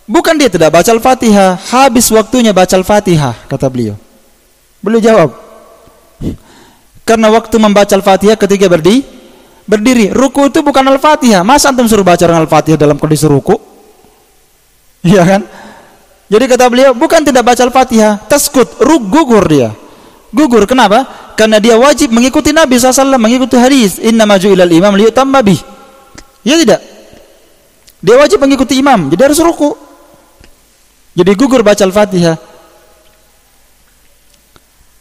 bukan dia tidak baca Al-Fatihah, habis waktunya baca Al-Fatihah, kata beliau. Beliau jawab, karena waktu membaca Al-Fatihah ketika berdiri, ruku itu bukan Al-Fatihah. Masa antum suruh baca Al-Fatihah dalam kondisi ruku? Iya kan? Jadi kata beliau, bukan tidak baca Al-Fatihah, taskut, gugur dia. Gugur, kenapa? Karena dia wajib mengikuti Nabi SAW, mengikuti hadis innama ju'ilal imam liyutamma bih. Ya tidak? Dia wajib mengikuti imam, jadi harus ruku. Jadi gugur baca Al-Fatihah.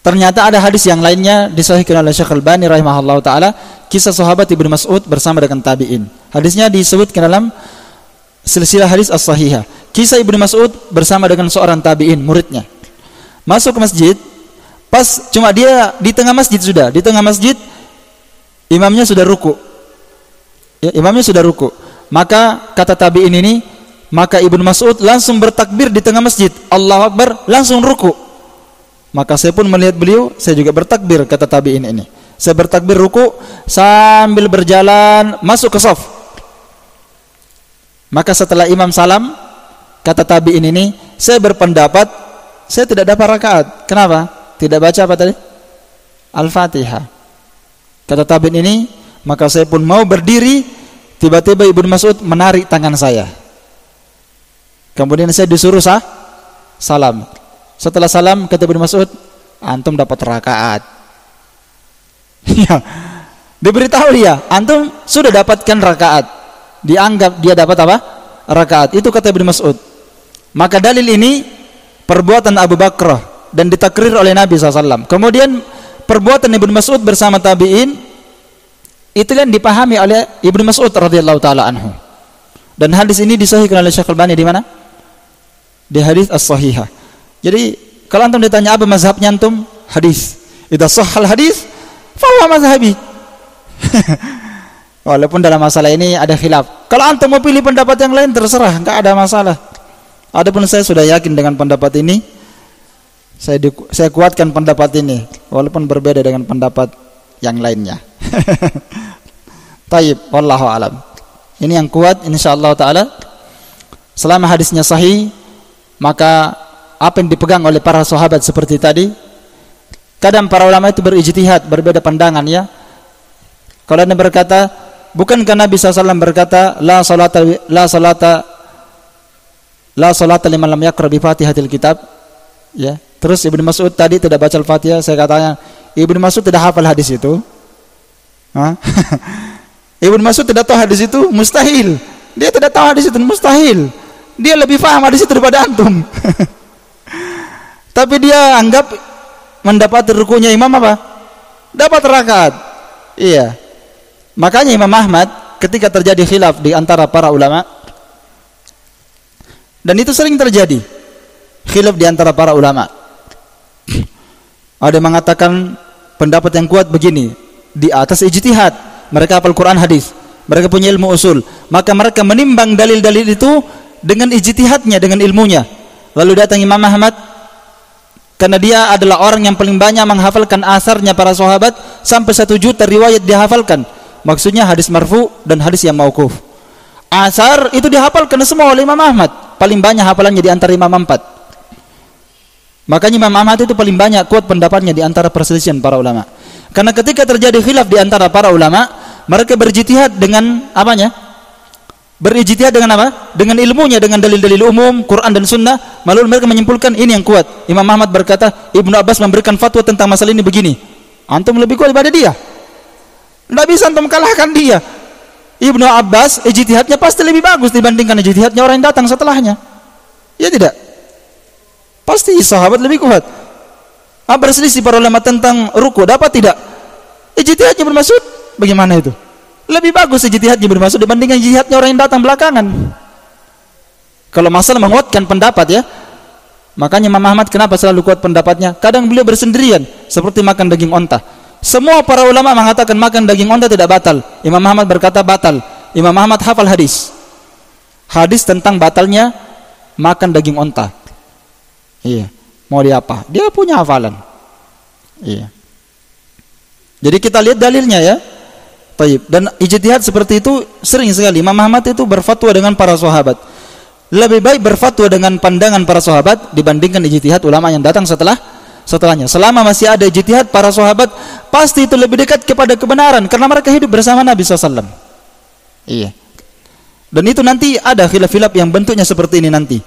Ternyata ada hadis yang lainnya disahihkan oleh Syekh Al-Albani rahimahullah ta'ala, kisah sahabat Ibnu Mas'ud bersama dengan tabi'in. Hadisnya disebutkan dalam silsilah hadis as-sahihah. Kisah Ibnu Mas'ud bersama dengan seorang tabi'in, muridnya. Masuk ke masjid, pas cuma dia di tengah masjid sudah, di tengah masjid imamnya sudah ruku. Ya, imamnya sudah ruku. Maka kata tabi'in ini, maka Ibnu Mas'ud langsung bertakbir di tengah masjid. Allahu Akbar, langsung ruku. Maka saya pun melihat beliau, saya juga bertakbir, kata tabi'in ini. Saya bertakbir ruku sambil berjalan masuk ke shaf. Maka setelah imam salam, kata tabi'in ini, saya berpendapat saya tidak dapat rakaat. Kenapa? Tidak baca apa tadi? Al-Fatihah. Kata tabi'in ini, maka saya pun mau berdiri, tiba-tiba Ibnu Mas'ud menarik tangan saya. Kemudian saya disuruh salam. Setelah salam, kata Ibnu Mas'ud, antum dapat rakaat. Ya, diberitahu dia, antum sudah dapatkan rakaat. Dianggap dia dapat apa? Rakaat. Itu kata Ibnu Mas'ud. Maka dalil ini perbuatan Abu Bakrah dan ditakrir oleh Nabi SAW. Kemudian perbuatan Ibnu Mas'ud bersama tabi'in itu yang dipahami oleh Ibnu Mas'ud radhiyallahu taala anhu. Dan hadis ini disahihkan oleh Syekh Al-Albani di mana? Di hadis as-sahihah. Jadi kalau antum ditanya apa mazhabnya antum? Hadis. Idza shahhal hadis fa huwa mazhabi. Walaupun dalam masalah ini ada khilaf. Kalau antum mau pilih pendapat yang lain terserah, enggak ada masalah. Adapun saya sudah yakin dengan pendapat ini. Saya kuatkan pendapat ini walaupun berbeda dengan pendapat yang lainnya. Taib, wallahu alam. Ini yang kuat insyaallah taala. Selama hadisnya sahih, maka apa yang dipegang oleh para sahabat seperti tadi. Kadang para ulama itu berijtihad, berbeda pandangan ya. Kalau Anda berkata, bukankah Nabi SAW berkata la salata liman lam yaqra bi Fatihatil kitab? Ya. Terus Ibnu Mas'ud tadi tidak baca Al-Fatihah, saya katanya Ibnu Mas'ud tidak hafal hadis itu. Ibnu Mas'ud tidak tahu hadis itu, mustahil. Dia tidak tahu hadis itu, mustahil. Dia lebih paham hadis itu daripada antum. Tapi dia anggap mendapat rukunya imam apa? Dapat rakaat. Iya. Makanya Imam Ahmad ketika terjadi khilaf di antara para ulama, dan itu sering terjadi khilaf di antara para ulama. Ada yang mengatakan pendapat yang kuat begini, di atas ijtihad, mereka hafal Quran hadis, mereka punya ilmu usul, maka mereka menimbang dalil-dalil itu dengan ijtihadnya, dengan ilmunya. Lalu datang Imam Ahmad, karena dia adalah orang yang paling banyak menghafalkan asarnya para sahabat, sampai 1 juta riwayat dihafalkan. Maksudnya hadis marfu dan hadis yang mauquf. Asar itu dihafalkan semua oleh Imam Ahmad. Paling banyak hafalannya di antara Imam 4. Makanya Imam Ahmad itu paling banyak kuat pendapatnya di antara perselisihan para ulama. Karena ketika terjadi khilaf di antara para ulama, mereka berijtihad dengan apanya? Berijtihad dengan apa? Dengan ilmunya, dengan dalil-dalil umum, Quran dan Sunnah. Lalu mereka menyimpulkan ini yang kuat. Imam Ahmad berkata, Ibnu Abbas memberikan fatwa tentang masalah ini begini. Antum lebih kuat daripada dia. Tidak bisa antum kalahkan dia. Ibnu Abbas ijtihadnya pasti lebih bagus dibandingkan ijtihadnya orang yang datang setelahnya. Ya tidak? Pasti sahabat lebih kuat. Berselisih para ulama tentang ruku, dapat tidak? Ijtihadnya Ibnu Mas'ud bagaimana itu? Lebih bagus ijtihadnya Ibnu Mas'ud dibandingkan ijtihadnya orang yang datang belakangan. Kalau masalah menguatkan pendapat ya. Makanya Imam Ahmad kenapa selalu kuat pendapatnya? Kadang beliau bersendirian seperti makan daging onta. Semua para ulama mengatakan makan daging onta tidak batal. Imam Ahmad berkata batal. Imam Ahmad hafal hadis. hadis tentang batalnya makan daging onta. Iya. Mau dia apa? Dia punya hafalan. Iya. Jadi kita lihat dalilnya ya. Baik. Dan ijtihad seperti itu sering sekali. Imam Ahmad itu berfatwa dengan para sahabat. Lebih baik berfatwa dengan pandangan para sahabat dibandingkan ijtihad ulama yang datang setelahnya. Selama masih ada ijtihad para sahabat, pasti itu lebih dekat kepada kebenaran karena mereka hidup bersama Nabi SAW. Iya. Dan itu nanti ada khilaf-khilaf yang bentuknya seperti ini nanti.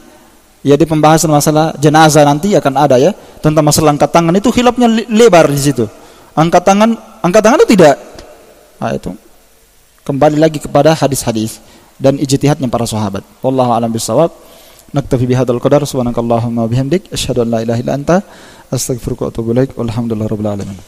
Ya, di pembahasan masalah jenazah nanti akan ada ya, tentang masalah angkat tangan itu khilafnya lebar di situ. Angkat tangan itu tidak. Nah, itu kembali lagi kepada hadis-hadis dan ijtihadnya para sahabat. Wallahu a'lam bishawab. Naktafi bihadzal qadar. Subhanakallahumma wa bihamdik asyhadu an la ilaha illa anta astaghfiruka wa atubu ilaik. Walhamdulillahirabbil alamin.